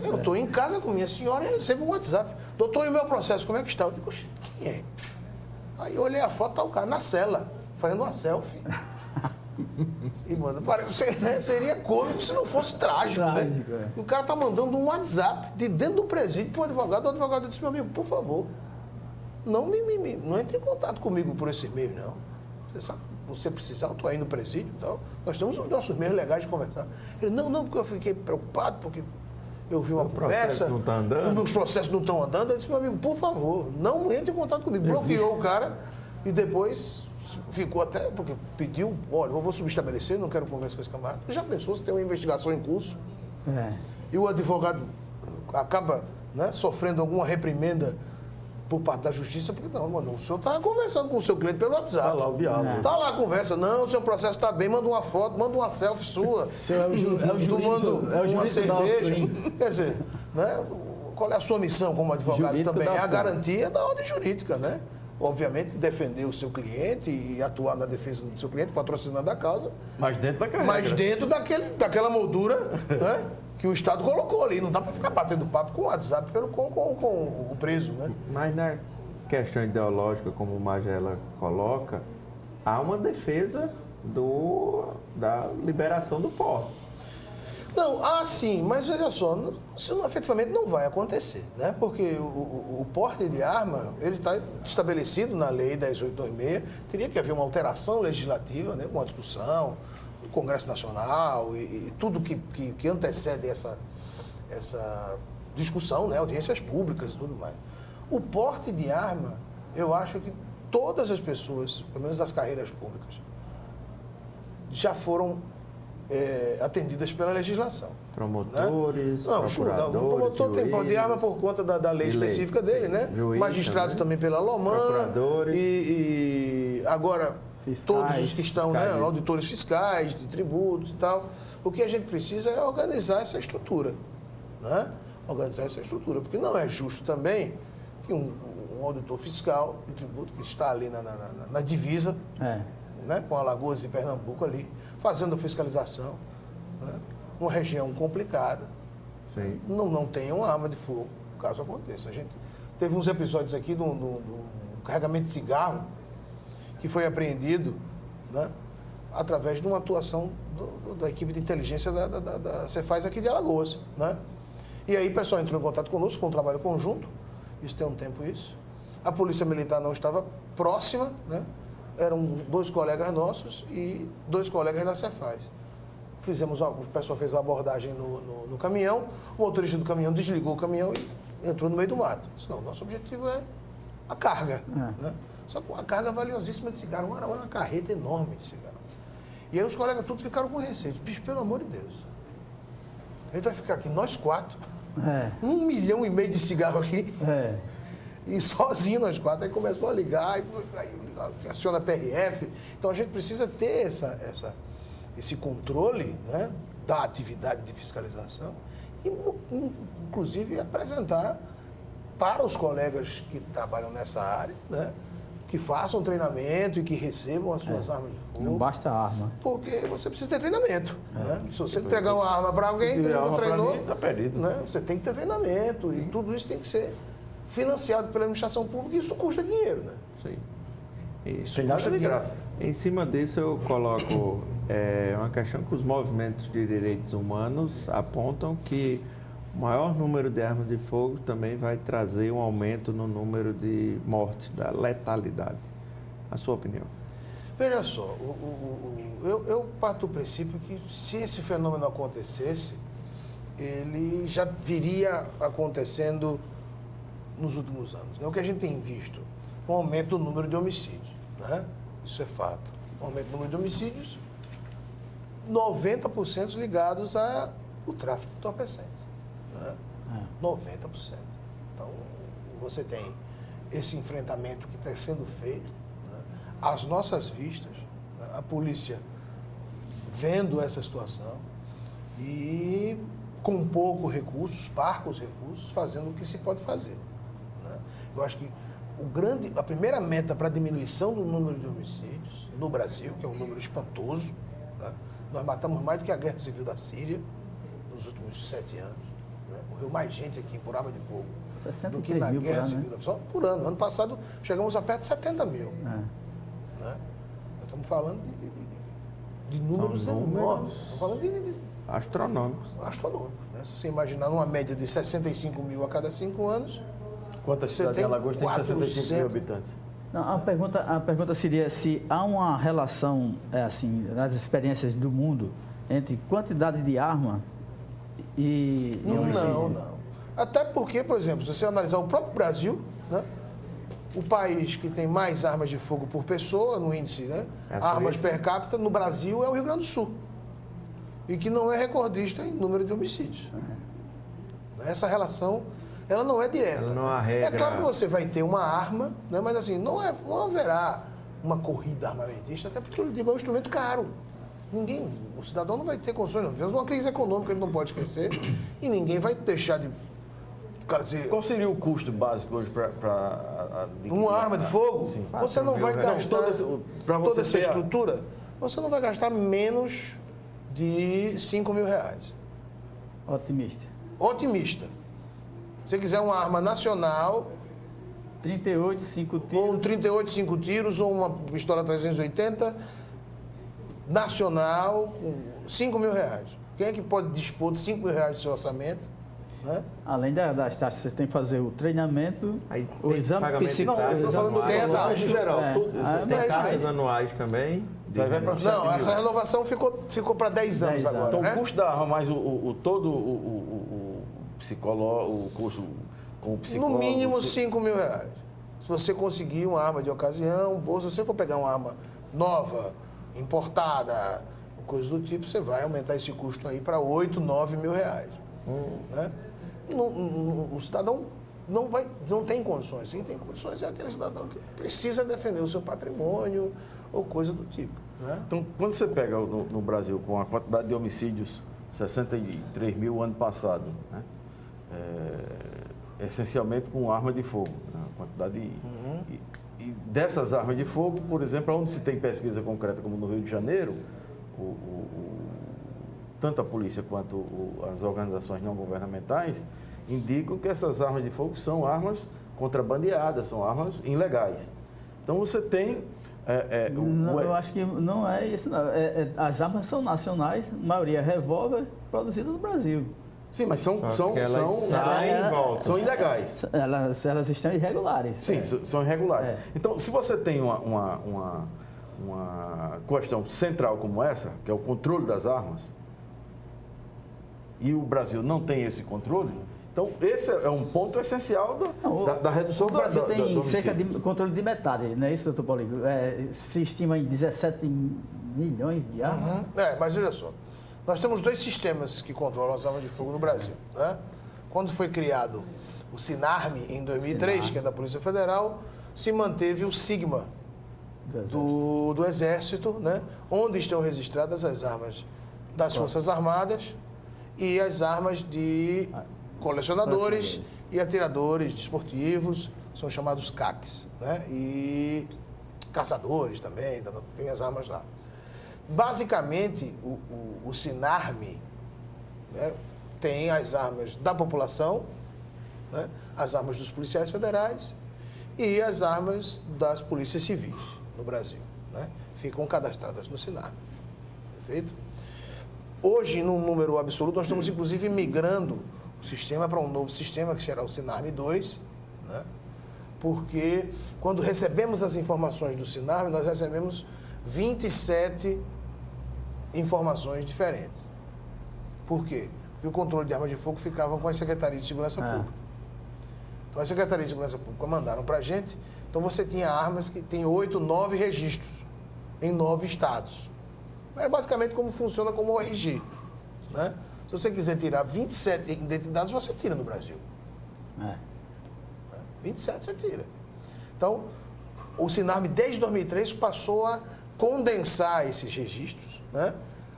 B: Eu estou em casa com minha senhora e recebo um WhatsApp. Doutor, e o meu processo, como é que está? Eu digo, quem é? Aí eu olhei a foto, tá o cara na cela, fazendo uma selfie. E manda, seria cômico se não fosse trágico, né? O cara tá mandando um WhatsApp de dentro do presídio para o advogado disse, meu amigo, por favor, não entre em contato comigo por esse e-mail, não. Você sabe? Você precisar, eu estou aí no presídio e tal. Nós temos os nossos meios legais de conversar. Ele, não, porque eu fiquei preocupado, porque eu vi uma conversa.
A: Não tá andando.
B: Os processos não estão andando. Eu disse, meu amigo, por favor, não entre em contato comigo. Bloqueou o cara e depois ficou até, porque pediu, olha, eu vou subestabelecer, não quero conversar com esse camarada. Já pensou se tem uma investigação em curso e o advogado acaba, né, sofrendo alguma reprimenda por parte da justiça, porque não, mano, o senhor está conversando com o seu cliente pelo WhatsApp.
D: Está lá o diálogo.
B: Está lá a conversa. Não, o seu processo está bem, manda uma foto, manda uma selfie sua. Tomando uma cerveja. Quer dizer, né, qual é a sua missão como advogado jurídico também? É a garantia da ordem jurídica, né? Obviamente, defender o seu cliente e atuar na defesa do seu cliente, patrocinando a causa.
D: Mas dentro daquela
B: Mas dentro daquela moldura, né, que o Estado colocou ali. Não dá para ficar batendo papo com o WhatsApp com o preso, né?
A: Mas na questão ideológica, como o Magela coloca, há uma defesa da liberação do porte.
B: Não, sim, mas veja só, isso efetivamente não vai acontecer, né? Porque o porte de arma, ele está estabelecido na Lei 10.826, teria que haver uma alteração legislativa, né? Com uma discussão no Congresso Nacional e tudo que antecede essa discussão, né? Audiências públicas e tudo mais. O porte de arma, eu acho que todas as pessoas, pelo menos das carreiras públicas, já foram atendidas pela legislação.
A: Promotores,
B: né? Não,
A: procuradores,
B: o promotor tem porte de arma
A: juízes,
B: por conta da lei específica dele, né? Magistrados também pela LOMAN.
A: Procuradores.
B: E agora,
C: Fiscais,
B: todos os que estão, né?
A: fiscais.
B: Auditores fiscais, de tributos e tal. O que a gente precisa é organizar essa estrutura, né? Organizar essa estrutura, porque não é justo também que um auditor fiscal de tributo que está ali na divisa, né, com Alagoas e Pernambuco ali, fazendo fiscalização, né, uma região complicada,
A: Sim.
B: não tenha uma arma de fogo, caso aconteça. A gente teve uns episódios aqui do carregamento de cigarro que foi apreendido, né, através de uma atuação da equipe de inteligência da Cefaz aqui de Alagoas, né? E aí o pessoal entrou em contato conosco, com um trabalho conjunto, isso tem um tempo isso. A Polícia Militar não estava próxima, né? Eram 2 colegas nossos e 2 colegas da Cefaz. O pessoal fez a abordagem no caminhão, o motorista do caminhão desligou o caminhão e entrou no meio do mato. Disse, não, nosso objetivo é a carga, né? Só que uma carga valiosíssima de cigarro, uma carreta enorme de cigarro. E aí os colegas todos ficaram com receio. Disse, bicho, pelo amor de Deus, a gente vai ficar aqui, nós 4, 1,5 milhão de cigarro aqui. E sozinho nós 4, aí começou a ligar, aí aciona a PRF. Então a gente precisa ter esse controle, né, da atividade de fiscalização e, inclusive, apresentar para os colegas que trabalham nessa área, né, que façam treinamento e que recebam as suas armas de fogo.
C: Não basta a arma.
B: Porque você precisa ter treinamento. Né? Se você entregar uma arma para alguém que nunca treinou,
D: está perdido.
B: Né, você tem que ter treinamento e tudo isso tem que ser financiado pela administração pública e isso custa dinheiro, né?
A: Sim.
D: Sem nada de graça.
A: Em cima disso, eu coloco uma questão que os movimentos de direitos humanos apontam que o maior número de armas de fogo também vai trazer um aumento no número de mortes, da letalidade. A sua opinião?
B: Veja só, eu parto do princípio que se esse fenômeno acontecesse, ele já viria acontecendo nos últimos anos. Né? O que a gente tem visto, um aumento do número de homicídios, né? Isso é fato. Um aumento do número de homicídios, 90% ligados ao tráfico de entorpecentes. Né? 90%. Então, você tem esse enfrentamento que está sendo feito, né? Às nossas vistas, né? A polícia vendo essa situação e com pouco recursos, parcos recursos, fazendo o que se pode fazer. Né? Eu acho que a primeira meta para a diminuição do número de homicídios no Brasil, que é um número espantoso, né? Nós matamos mais do que a Guerra Civil da Síria nos últimos 7 anos. Né? Morreu mais gente aqui por arma de fogo do que na Guerra Civil da Síria. Só por ano. Ano passado chegamos a perto de 70 mil. Né? Nós estamos falando de números enormes. Estamos falando de
A: astronômicos.
B: Astronômicos. Né? Se você imaginar uma média de 65 mil a cada 5 anos...
D: Quantas cidades de Alagoas tem 65 mil habitantes?
C: Não, a pergunta seria se há uma relação, assim, nas experiências do mundo, entre quantidade de arma e homicídio.
B: Não. Até porque, por exemplo, se você analisar o próprio Brasil, né, o país que tem mais armas de fogo por pessoa, no índice, né, armas per capita, no Brasil é o Rio Grande do Sul. E que não é recordista em número de homicídios. Essa relação... ela não é direta.
A: Ela não é a regra.
B: É claro que você vai ter uma arma, né? Mas assim, não haverá uma corrida armamentista, até porque, eu digo, é um instrumento caro. O cidadão não vai ter condições, não. Vemos uma crise econômica, ele não pode esquecer, e ninguém vai deixar de... Cara, dizer,
D: qual seria o custo básico hoje para
B: uma arma de fogo?
D: Sim.
B: Você não vai gastar toda essa estrutura, você não vai gastar menos de R$5.000. Otimista. Se você quiser uma arma nacional...
C: 38, 5 tiros.
B: Ou um 38, 5 tiros, ou uma pistola 380, nacional com 5 mil reais. Quem é que pode dispor de 5 mil reais do seu orçamento? Né?
C: Além das taxas, você tem que fazer o treinamento,
A: Aí
C: o
A: tem
C: exame
A: pagamento de
C: psicológico.
A: taxas
C: o exame
A: anuais.
B: Tem a taxa
C: psicológico,
D: geral, tudo isso.
A: Tem
B: é isso
A: taxas
B: mesmo.
A: anuais também.
D: Isso aí vai pra-
B: Não, essa renovação ficou para 10 anos
C: 10 anos.
B: agora,
D: Então,
B: né?
D: o custo da arma, mais todo o psicólogo, o curso com o psicólogo...
B: No mínimo 5 mil reais. Se você conseguir uma arma de ocasião, ou se você for pegar uma arma nova, importada, coisas do tipo, você vai aumentar esse custo aí para 8, 9 mil reais. Né? O cidadão não tem condições. Quem tem condições é aquele cidadão que precisa defender o seu patrimônio ou coisa do tipo. Né?
D: Então, quando você pega no Brasil, com a quantidade de homicídios, 63 mil ano passado, né? Essencialmente com arma de fogo, né? A quantidade e dessas armas de fogo, por exemplo, onde se tem pesquisa concreta, como no Rio de Janeiro, tanto a polícia quanto as organizações não governamentais indicam que essas armas de fogo são armas contrabandeadas, são armas ilegais. Então você tem...
C: Eu acho que não é isso, não. As armas são nacionais, a maioria é revólver produzido no Brasil.
D: Sim, mas são
A: saem e voltam.
D: são ilegais.
C: Elas estão irregulares.
D: Sim, são irregulares.
C: É.
D: Então, se você tem uma questão central como essa, que é o controle das armas, e o Brasil não tem esse controle, então esse é um ponto essencial da redução
C: O Brasil
D: do
C: tem
D: homicídio.
C: cerca de controle de metade, não é isso, doutor Paulinho? Se estima em 17 milhões de armas.
B: Mas olha só, nós temos 2 sistemas que controlam as armas de fogo no Brasil. Né? Quando foi criado o SINARME em 2003, que é da Polícia Federal, se manteve o SIGMA do Exército, né? Onde estão registradas as armas das Forças Armadas e as armas de colecionadores e atiradores desportivos, são chamados CACs, né? E caçadores também, tem as armas lá. Basicamente, o SINARME, né, tem as armas da população, né, as armas dos policiais federais e as armas das polícias civis no Brasil. Né? Ficam cadastradas no SINARME. Perfeito? Hoje, num número absoluto, nós estamos inclusive migrando o sistema para um novo sistema, que será o SINARME 2, né? Porque quando recebemos as informações do SINARME, nós recebemos 27 informações diferentes. Por quê? Porque o controle de armas de fogo ficava com as secretarias de segurança pública. Então, as secretarias de segurança pública mandaram para a gente. Então, você tinha armas que tem 8, 9 registros em 9 estados. É basicamente como funciona como o RG. Né? Se você quiser tirar 27 identidades, você tira no Brasil. 27 você tira. Então, o SINARME, desde 2003, passou a condensar esses registros, né?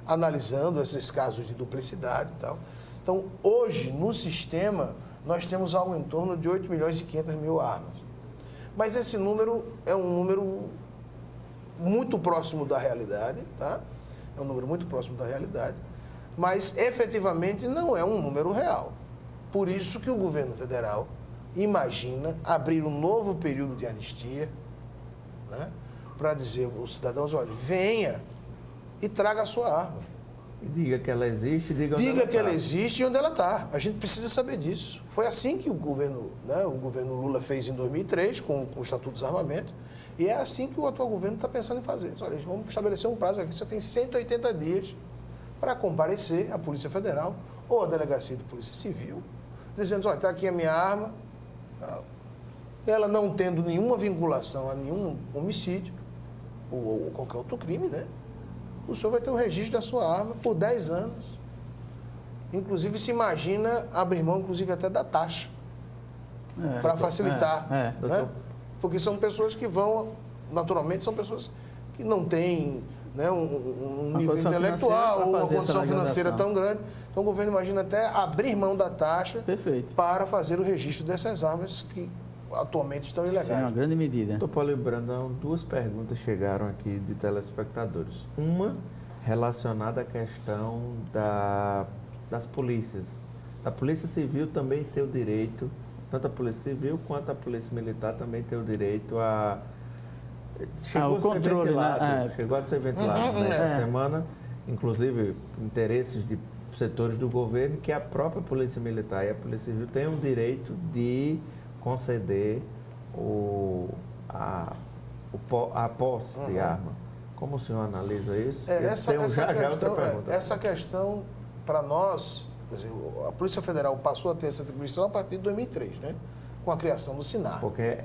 B: Analisando esses casos de duplicidade e tal. Então, hoje, no sistema, nós temos algo em torno de 8 milhões e 500 mil armas. Mas esse número é um número muito próximo da realidade, tá? É um número muito próximo da realidade, mas efetivamente não é um número real. Por isso que o governo federal imagina abrir um novo período de anistia, né? Para dizer aos cidadãos, olha, venha e traga a sua arma.
A: E diga que ela existe, diga
B: que ela existe e onde ela está. A gente precisa saber disso. Foi assim que o governo Lula fez em 2003, com o Estatuto do Desarmamento, e é assim que o atual governo está pensando em fazer. Olha, vamos estabelecer um prazo aqui, você tem 180 dias para comparecer à Polícia Federal ou à Delegacia de Polícia Civil, dizendo, olha, está aqui a minha arma, ela não tendo nenhuma vinculação a nenhum homicídio ou qualquer outro crime, né? O senhor vai ter o registro da sua arma por 10 anos. Inclusive, se imagina abrir mão, inclusive, até da taxa, para facilitar. Né? Porque são pessoas que vão, naturalmente, são pessoas que não têm, né, um nível intelectual ou uma condição financeira tão grande. Então, o governo imagina até abrir mão da taxa para fazer o registro dessas armas que atualmente estão ilegais.
C: É uma grande medida.
A: Doutor Paulo Brandão, 2 perguntas chegaram aqui de telespectadores. Uma relacionada à questão das polícias. A Polícia Civil também tem o direito, tanto a Polícia Civil quanto a Polícia Militar também tem o direito a chegou
C: o controle, né?
A: Chegou a ser ventilado nessa semana, inclusive interesses de setores do governo, que a própria Polícia Militar e a Polícia Civil têm o direito de conceder a posse de arma. Como o senhor analisa isso?
B: Essa questão, para nós, quer dizer, a Polícia Federal passou a ter essa atribuição a partir de 2003, né? Com a criação do SINAR.
A: Porque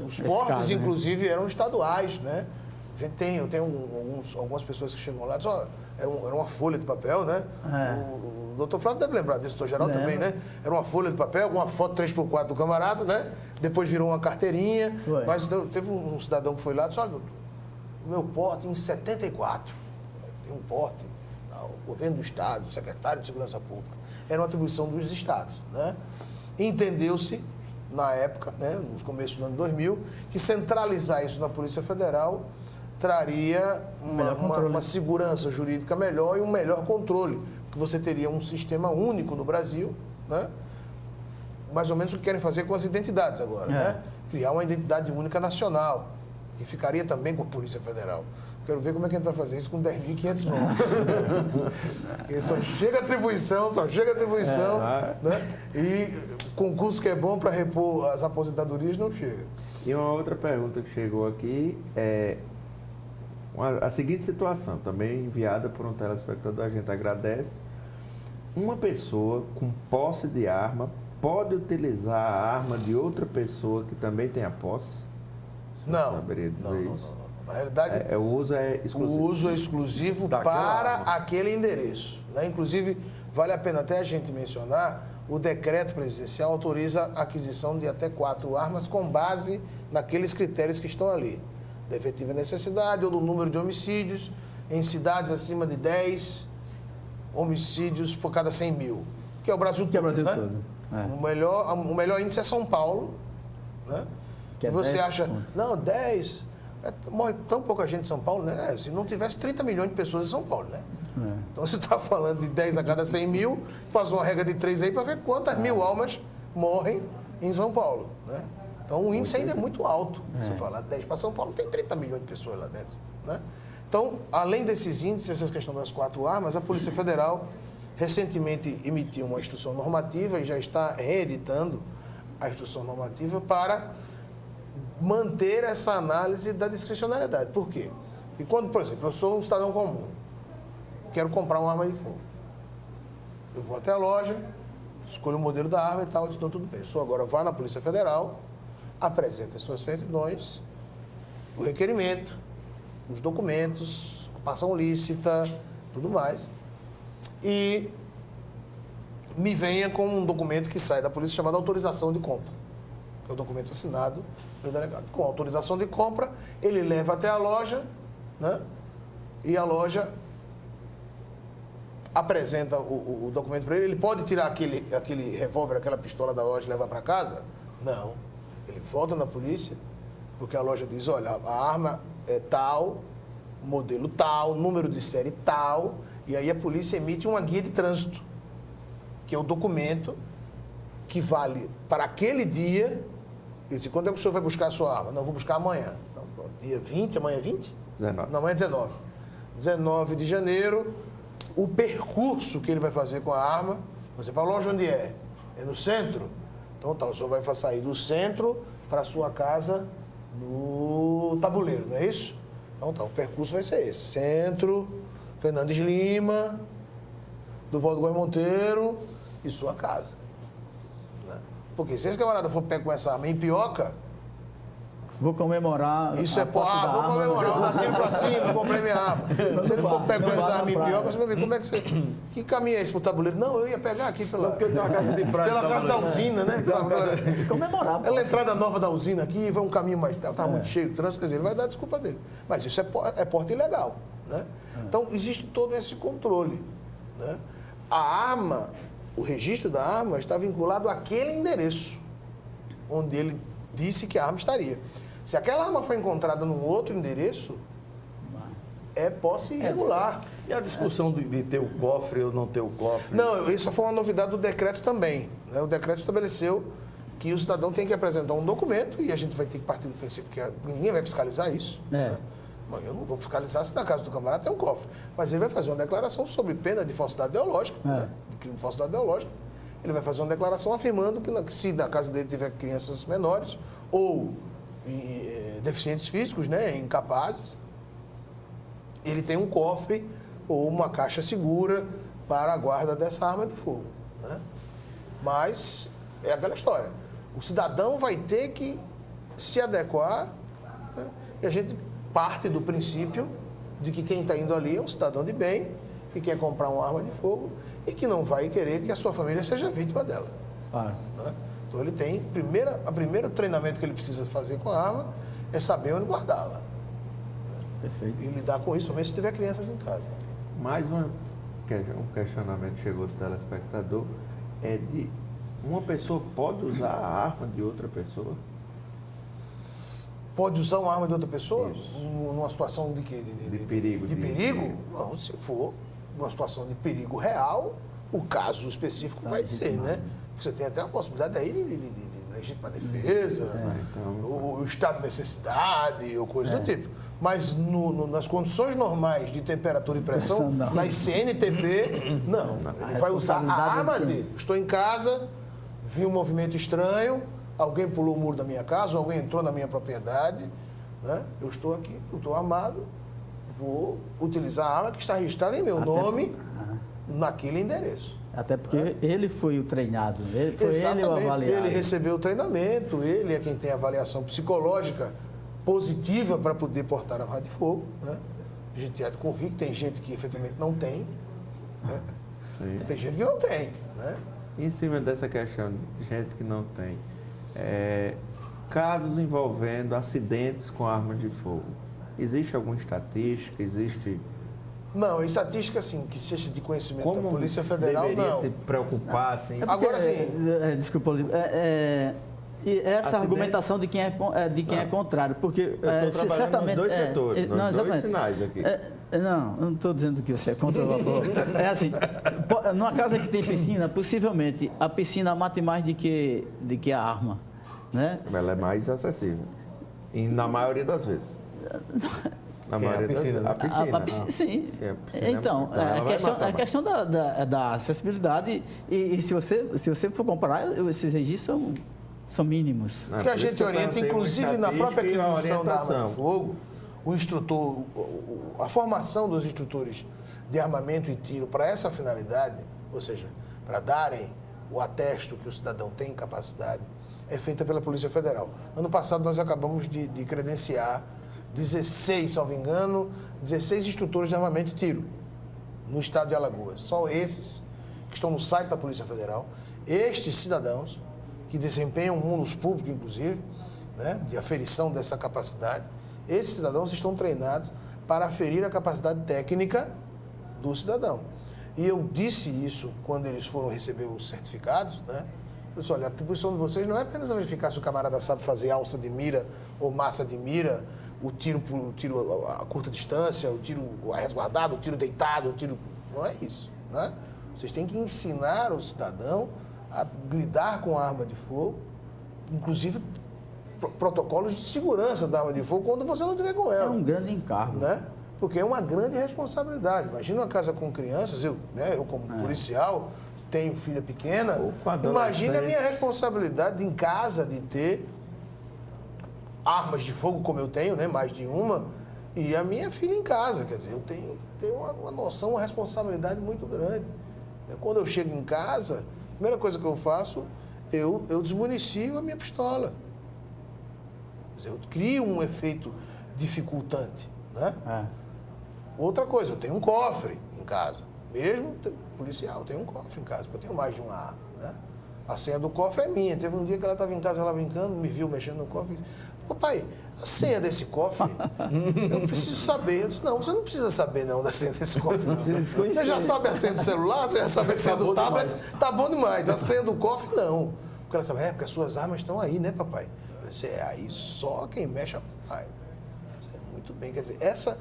B: os portes, inclusive, eram estaduais, né? A gente tem algumas pessoas que chegam lá e dizem, era uma folha de papel, né? O doutor Flávio deve lembrar disso, o doutor Geraldo também, né? Era uma folha de papel, uma foto 3x4 do camarada, né? Depois virou uma carteirinha.
C: Foi.
B: Mas teve um cidadão que foi lá e disse, olha, doutor, o meu porte em 74, tem um porte, o governo do Estado, o secretário de Segurança Pública, era uma atribuição dos estados, né? Entendeu-se, na época, né, nos começos do ano 2000, que centralizar isso na Polícia Federal traria uma segurança jurídica melhor e um melhor controle, porque você teria um sistema único no Brasil, né? Mais ou menos o que querem fazer com as identidades agora, né? Criar uma identidade única nacional, que ficaria também com a Polícia Federal. Quero ver como é que a gente vai fazer isso com 10.500 nomes. Só chega atribuição, né? E concurso que é bom para repor as aposentadorias não chega.
A: E uma outra pergunta que chegou aqui é a seguinte situação, também enviada por um telespectador, a gente agradece. Uma pessoa com posse de arma pode utilizar a arma de outra pessoa que também tem a posse?
B: Não. Na realidade,
A: o uso é exclusivo.
B: O uso é exclusivo para aquele endereço, né? Inclusive, vale a pena até a gente mencionar, o decreto presidencial autoriza a aquisição de até 4 armas com base naqueles critérios que estão ali. Da efetiva necessidade ou do número de homicídios em cidades acima de 10 homicídios por cada 100 mil, que é o Brasil todo.
C: Que é o Brasil
B: né?
C: todo.
B: O melhor índice é São Paulo, né?
C: Que é
B: você
C: 10
B: acha,
C: pontos.
B: não, 10, morre tão pouca gente em São Paulo, né? Se não tivesse 30 milhões de pessoas em São Paulo, né? Então você está falando de 10 a cada 100 mil, faz uma regra de 3 aí para ver quantas mil almas morrem em São Paulo, né? Então o índice ainda é muito alto. Se falar 10 para São Paulo, tem 30 milhões de pessoas lá dentro, né? Então, além desses índices, essas questões das 4 armas, a Polícia Federal recentemente emitiu uma instrução normativa e já está reeditando a instrução normativa para manter essa análise da discricionariedade. Por quê? Porque quando, por exemplo, eu sou um cidadão comum, quero comprar uma arma de fogo. Eu vou até a loja, escolho o modelo da arma e tal, então tudo bem. Eu agora vá na Polícia Federal, apresenta as suas certidões, o requerimento, os documentos, ocupação lícita, tudo mais, e me venha com um documento que sai da polícia chamado autorização de compra, que é o documento assinado pelo delegado. Com autorização de compra, ele leva até a loja, né? E a loja apresenta o documento para ele. Ele pode tirar aquele revólver, aquela pistola da loja e levar para casa? Não. Ele volta na polícia, porque a loja diz, olha, a arma é tal, modelo tal, número de série tal, e aí a polícia emite uma guia de trânsito, que é o documento que vale para aquele dia. Ele diz, quando é que o senhor vai buscar a sua arma? Não, vou buscar amanhã. Então, dia 20, amanhã é 20?
A: 19.
B: Não, amanhã é 19. 19 de janeiro, o percurso que ele vai fazer com a arma, você para a loja onde é? É no centro? Então tá, o senhor vai sair do centro para a sua casa no Tabuleiro, não é isso? Então tá, o percurso vai ser esse. Centro, Fernandes Lima, do Valdo Góes Monteiro e sua casa. Né? Porque se esse camarada for pego com essa arma em Pioca,
C: vou comemorar.
B: isso é vou comemorar, vou dar tiro pra cima, eu comprei minha arma. Se ele for pego com essa arma em Pioca, você vai ver como é que você. Que caminho é esse pro Tabuleiro? Não, eu ia pegar aqui pela.
D: Porque tem uma casa de praia.
B: Pela casa da usina, né?
C: Comemorar.
B: Pela entrada nova da usina aqui, vai um caminho mais. Estava muito cheio de trânsito, quer dizer, ele vai dar desculpa dele. Mas isso é porte ilegal, né? Então, existe todo esse controle, né? A arma, o registro da arma está vinculado àquele endereço onde ele disse que a arma estaria. Se aquela arma foi encontrada num outro endereço, é posse irregular.
D: E a discussão de ter o cofre ou não ter o cofre?
B: Não, isso foi uma novidade do decreto também, né? O decreto estabeleceu que o cidadão tem que apresentar um documento e a gente vai ter que partir do princípio que ninguém vai fiscalizar isso.
C: É.
B: Né? Mas eu não vou fiscalizar se na casa do camarada tem um cofre. Mas ele vai fazer uma declaração sobre pena de falsidade ideológica, né? De crime de falsidade ideológica. Ele vai fazer uma declaração afirmando que se na casa dele tiver crianças menores ou deficientes físicos, né, incapazes, ele tem um cofre ou uma caixa segura para a guarda dessa arma de fogo. Né? Mas é aquela história. O cidadão vai ter que se adequar, né? E a gente parte do princípio de que quem está indo ali é um cidadão de bem, que quer comprar uma arma de fogo e que não vai querer que a sua família seja vítima dela.
C: Claro.
B: Né? Então ele tem, o primeiro treinamento que ele precisa fazer com a arma é saber onde guardá-la.
C: Perfeito.
B: E lidar com isso somente se tiver crianças em casa.
A: Mais um questionamento chegou do telespectador, é de uma pessoa pode usar a arma de outra pessoa?
B: Pode usar uma arma de outra pessoa?
A: Isso.
B: Numa situação de quê?
A: De perigo.
B: De perigo? Não, se for uma situação de perigo real, o caso específico vai ser, né? Porque você tem até a possibilidade aí de legítima defesa, o estado de necessidade, ou coisa do tipo. Mas nas condições normais de temperatura e pressão, na CNTP, não. Ele vai usar a arma dele. Estou em casa, vi um movimento estranho, alguém pulou o muro da minha casa, alguém entrou na minha propriedade, né? Eu estou aqui, eu estou armado, vou utilizar a arma que está registrada em meu nome naquele endereço.
C: Até porque ele foi o treinado, ele o avaliado.
B: Ele recebeu o treinamento, ele é quem tem a avaliação psicológica positiva para poder portar arma de fogo. Né? A gente é convicto, tem gente que efetivamente não tem, né? Tem gente que não tem. Né?
A: Em cima dessa questão de gente que não tem, casos envolvendo acidentes com armas de fogo, existe alguma estatística? Existe...
B: Não, estatística, assim, que seja de conhecimento
A: Como
B: da Polícia Federal,
A: deveria
B: não.
A: se preocupar, assim?
B: Agora, sim.
C: Desculpa, Olívio. E essa argumentação de quem é contrário, porque
A: Eu estou trabalhando
C: certamente
A: nos dois setores, nos dois
C: exatamente.
A: sinais aqui.
C: Não, eu não estou dizendo que você é contra o vapor. É assim, numa casa que tem piscina, possivelmente a piscina mate mais do que a arma, né?
A: Ela é mais acessível, e na maioria das vezes. Na maioria das vezes. A piscina.
C: A piscina, sim.
A: A piscina
C: Então,
A: ela vai matar
C: a
A: mais.
C: questão da acessibilidade, e se você for comparar, esses registros são mínimos.
B: Que a gente orienta, inclusive na própria aquisição da arma de fogo, o instrutor, a formação dos instrutores de armamento e tiro para essa finalidade, ou seja, para darem o atesto que o cidadão tem capacidade, é feita pela Polícia Federal. Ano passado nós acabamos de credenciar 16, salvo engano, 16 instrutores de armamento e tiro no estado de Alagoas. Só esses que estão no site da Polícia Federal, estes cidadãos que desempenham um ônus público, inclusive, né, de aferição dessa capacidade, esses cidadãos estão treinados para aferir a capacidade técnica do cidadão. E eu disse isso quando eles foram receber os certificados, né? Eu disse, olha, a atribuição de vocês não é apenas verificar se o camarada sabe fazer alça de mira ou massa de mira, o tiro a curta distância, o tiro resguardado, o tiro deitado, o tiro... Não é isso, né? Vocês têm que ensinar o cidadão a lidar com a arma de fogo, inclusive protocolos de segurança da arma de fogo quando você não tiver com ela.
C: É um grande encargo.
B: Né? Porque é uma grande responsabilidade. Imagina uma casa com crianças, eu como policial, tenho filha pequena, imagina a minha responsabilidade em casa de ter armas de fogo como eu tenho, né? Mais de uma, e a minha filha em casa. Quer dizer, eu tenho que ter uma noção, uma responsabilidade muito grande. Quando eu chego em casa, a primeira coisa que eu faço, eu desmunicio a minha pistola. Quer dizer, eu crio um efeito dificultante, né? Outra coisa, eu tenho um cofre em casa. Mesmo policial, eu tenho um cofre em casa, porque eu tenho mais de uma arma, né? A senha do cofre é minha. Teve um dia que ela estava em casa, ela brincando, me viu mexendo no cofre e disse, papai, a senha desse cofre, eu preciso saber. Eu disse, não, você não precisa saber não da senha desse cofre, não. Você já sabe a senha do celular, você já sabe a senha do tablet, tá bom demais. A senha do cofre, não. Porque ela sabe, porque as suas armas estão aí, né, papai? Eu disse, aí só quem mexe é papai. Muito bem, quer dizer, esse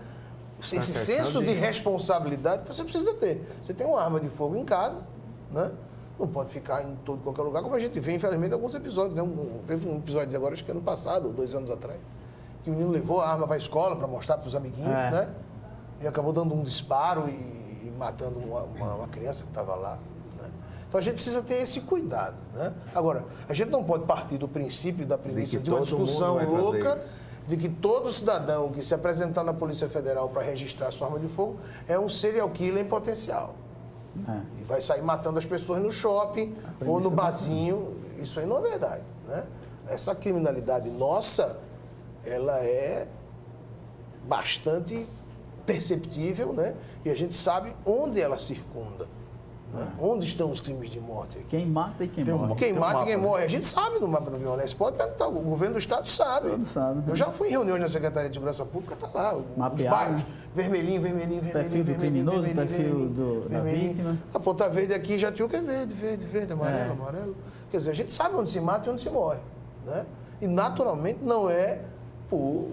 B: senso de responsabilidade que você precisa ter. Você tem uma arma de fogo em casa, né? não pode ficar em todo qualquer lugar, como a gente vê, infelizmente, alguns episódios. Né? Teve um episódio agora, acho que ano passado, ou 2 anos atrás, que o menino levou a arma para a escola para mostrar para os amiguinhos, né? E acabou dando um disparo e matando uma criança que estava lá. Né? Então a gente precisa ter esse cuidado. Né? Agora, a gente não pode partir do princípio, da premissa de uma discussão louca de que todo cidadão que se apresentar na Polícia Federal para registrar sua arma de fogo é um serial killer em potencial. E vai sair matando as pessoas no shopping ou no barzinho. Isso aí não é verdade. Né? Essa criminalidade nossa, ela é bastante perceptível, né? E a gente sabe onde ela circunda. Né? Onde estão os crimes de morte aqui?
C: Quem mata e quem morre.
B: Quem mata e quem morre. A gente sabe no mapa da violência. Pode perguntar, o governo do Estado sabe.
C: Todo sabe.
B: Eu já fui em reuniões na Secretaria de Segurança Pública, está lá. Os
C: Mapeado.
B: bairros, vermelhinho,
C: Perfil do criminoso, perfil da vítima.
B: A ponta verde aqui já tinha o que é verde, amarelo. Quer dizer, a gente sabe onde se mata e onde se morre. Né? E naturalmente não é por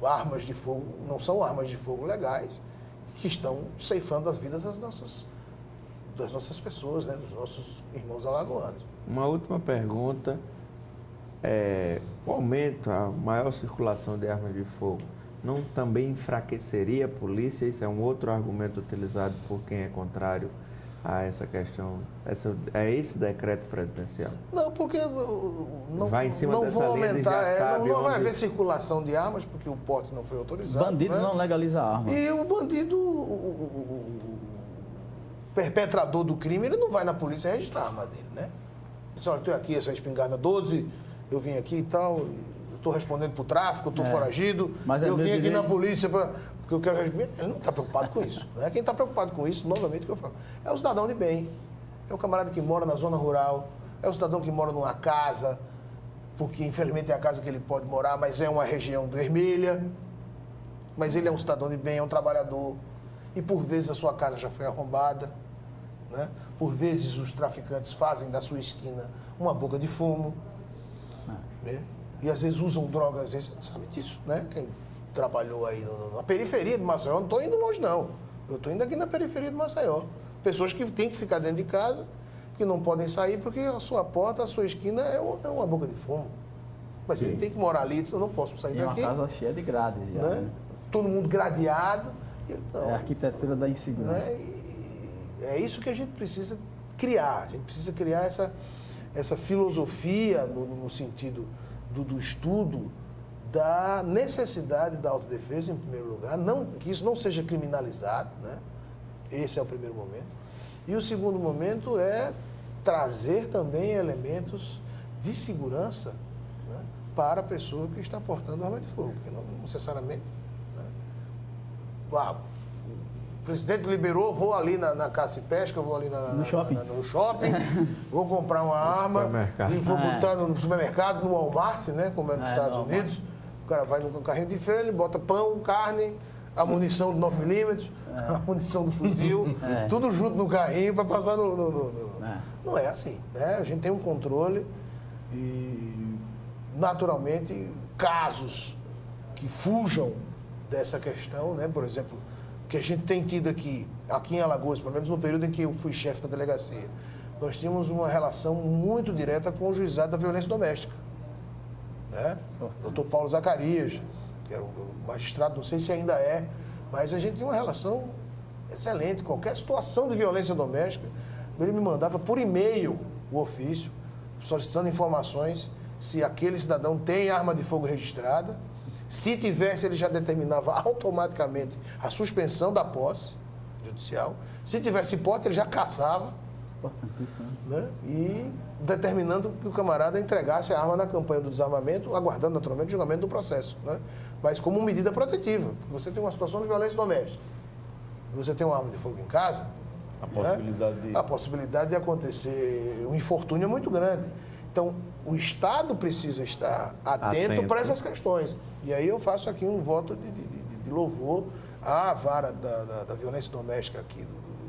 B: armas de fogo, não são armas de fogo legais que estão ceifando as vidas das nossas pessoas, né? Dos nossos irmãos alagoanos.
A: Uma última pergunta. O aumento, a maior circulação de armas de fogo, não também enfraqueceria a polícia? Isso é um outro argumento utilizado por quem é contrário a essa questão, a esse decreto presidencial?
B: Não, porque não
A: vai em cima
B: não
A: dessa
B: vão
A: linha, ele
B: aumentar,
A: já sabe
B: não vai
A: onde...
B: haver circulação de armas, porque o porte não foi autorizado.
C: Bandido,
B: né?
C: não legaliza a arma.
B: E o bandido, o perpetrador do crime, ele não vai na polícia registrar a arma dele, né? Diz, olha, estou aqui, essa espingarda 12, eu vim aqui e tal, estou respondendo por tráfico, estou foragido,
C: Mas
B: eu vim aqui
C: direito...
B: na polícia porque eu quero responder. Ele não está preocupado com isso. Né? Quem está preocupado com isso, novamente, o que eu falo, é o cidadão de bem, é o camarada que mora na zona rural, é o cidadão que mora numa casa, porque infelizmente é a casa que ele pode morar, mas é uma região vermelha, mas ele é um cidadão de bem, é um trabalhador, e por vezes a sua casa já foi arrombada, né? Por vezes os traficantes fazem da sua esquina uma boca de fumo, né? E às vezes usam drogas, às vezes você não sabe disso, né? Quem trabalhou aí na periferia de Maceió, não estou indo longe não, eu estou indo aqui na periferia de Maceió, pessoas que têm que ficar dentro de casa, que não podem sair porque a sua porta, a sua esquina é uma boca de fumo, mas ele tem que morar ali, então eu não posso sair daqui.
C: É uma casa cheia de grades já,
B: né? Todo mundo gradeado. Não,
C: é a arquitetura da insegurança.
B: Né? É isso que a gente precisa criar. A gente precisa criar essa filosofia no sentido do estudo da necessidade da autodefesa, em primeiro lugar, que isso não seja criminalizado, né? Esse é o primeiro momento. E o segundo momento é trazer também elementos de segurança, né, para a pessoa que está portando arma de fogo, porque não necessariamente... o presidente liberou, vou ali na caça e pesca, vou ali no shopping, vou comprar uma arma e vou botar no supermercado, no Walmart, né, como é nos Estados Unidos. O cara vai no carrinho de feira, ele bota pão, carne, a munição de 9mm, a munição do fuzil, tudo junto no carrinho para passar Não é assim, né? A gente tem um controle e, naturalmente, casos que fujam dessa questão, né? Por exemplo, que a gente tem tido aqui em Alagoas, pelo menos no período em que eu fui chefe da delegacia, nós tínhamos uma relação muito direta com o juizado da violência doméstica. Né? Dr. Paulo Zacarias, que era o magistrado, não sei se ainda é, mas a gente tinha uma relação excelente. Qualquer situação de violência doméstica, ele me mandava por e-mail o ofício, solicitando informações se aquele cidadão tem arma de fogo registrada. Se tivesse, ele já determinava automaticamente a suspensão da posse judicial. Se tivesse porte, ele já caçava.
C: Importantíssimo.
B: Né? E determinando que o camarada entregasse a arma na campanha do desarmamento, aguardando naturalmente o julgamento do processo. Né? Mas como medida protetiva. Porque você tem uma situação de violência doméstica, você tem uma arma de fogo em casa, a possibilidade de acontecer um infortúnio é muito grande. Então, o Estado precisa estar atento para essas questões. E aí eu faço aqui um voto de louvor à vara da violência doméstica aqui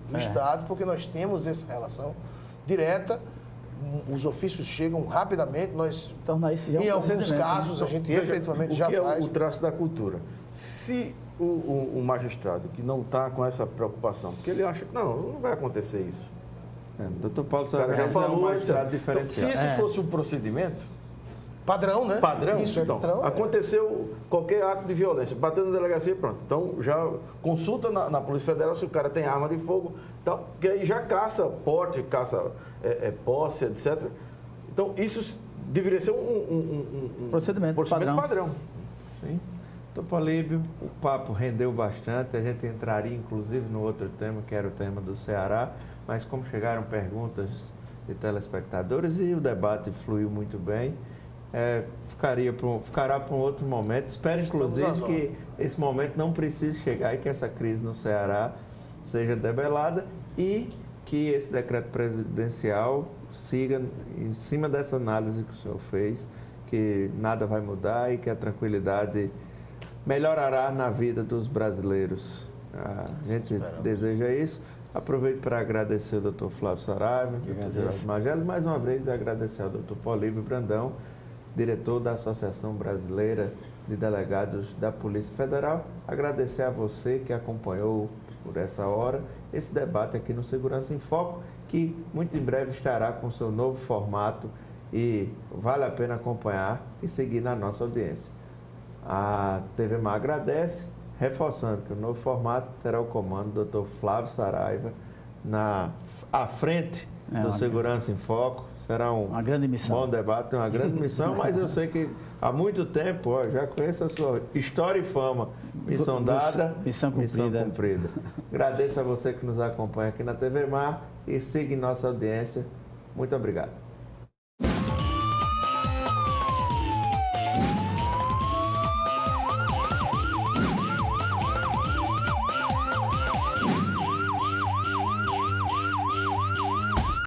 B: do Estado, porque nós temos essa relação direta, os ofícios chegam rapidamente, nós, em alguns casos, a gente efetivamente já faz.
D: O traço da cultura. Se o magistrado que não está com essa preocupação, porque ele acha que não vai acontecer isso.
A: Doutor Paulo
D: O cara já
A: Saraiva é um
D: falou,
A: magistrado
D: então,
A: diferenciado.
D: se esse fosse um procedimento
B: Padrão, né?
D: padrão,
B: Isso, é
D: então,
B: padrão.
D: aconteceu qualquer ato de violência, bateu na delegacia, pronto. Então, já consulta na Polícia Federal se o cara tem arma de fogo, então, que aí já caça porte, caça posse, etc. Então, isso deveria ser um
C: Procedimento
D: padrão.
A: Sim. Doutor Políbio, o papo rendeu bastante, a gente entraria inclusive no outro tema, que era o tema do Ceará, mas como chegaram perguntas de telespectadores e o debate fluiu muito bem, ficará para um outro momento. Espero inclusive que esse momento não precise chegar e que essa crise no Ceará seja debelada e que esse decreto presidencial siga em cima dessa análise que o senhor fez, que nada vai mudar e que a tranquilidade melhorará na vida dos brasileiros. A gente deseja isso. Aproveito para agradecer o doutor Flávio Saraiva, doutor Geraldo Magelo, mais uma vez agradecer ao doutor Políbio Brandão, diretor da Associação Brasileira de Delegados da Polícia Federal. Agradecer a você que acompanhou por essa hora esse debate aqui no Segurança em Foco, que muito em breve estará com seu novo formato e vale a pena acompanhar e seguir na nossa audiência. A TV Mar agradece, reforçando que o novo formato terá o comando do Dr. Flávio Saraiva à frente do Segurança em Foco. Será
C: uma grande missão.
A: Bom debate, uma grande missão, mas eu sei que há muito tempo, já conheço a sua história e fama. Missão dada,
C: missão
A: cumprida. Agradeço a você que nos acompanha aqui na TV Mar e siga em nossa audiência. Muito obrigado.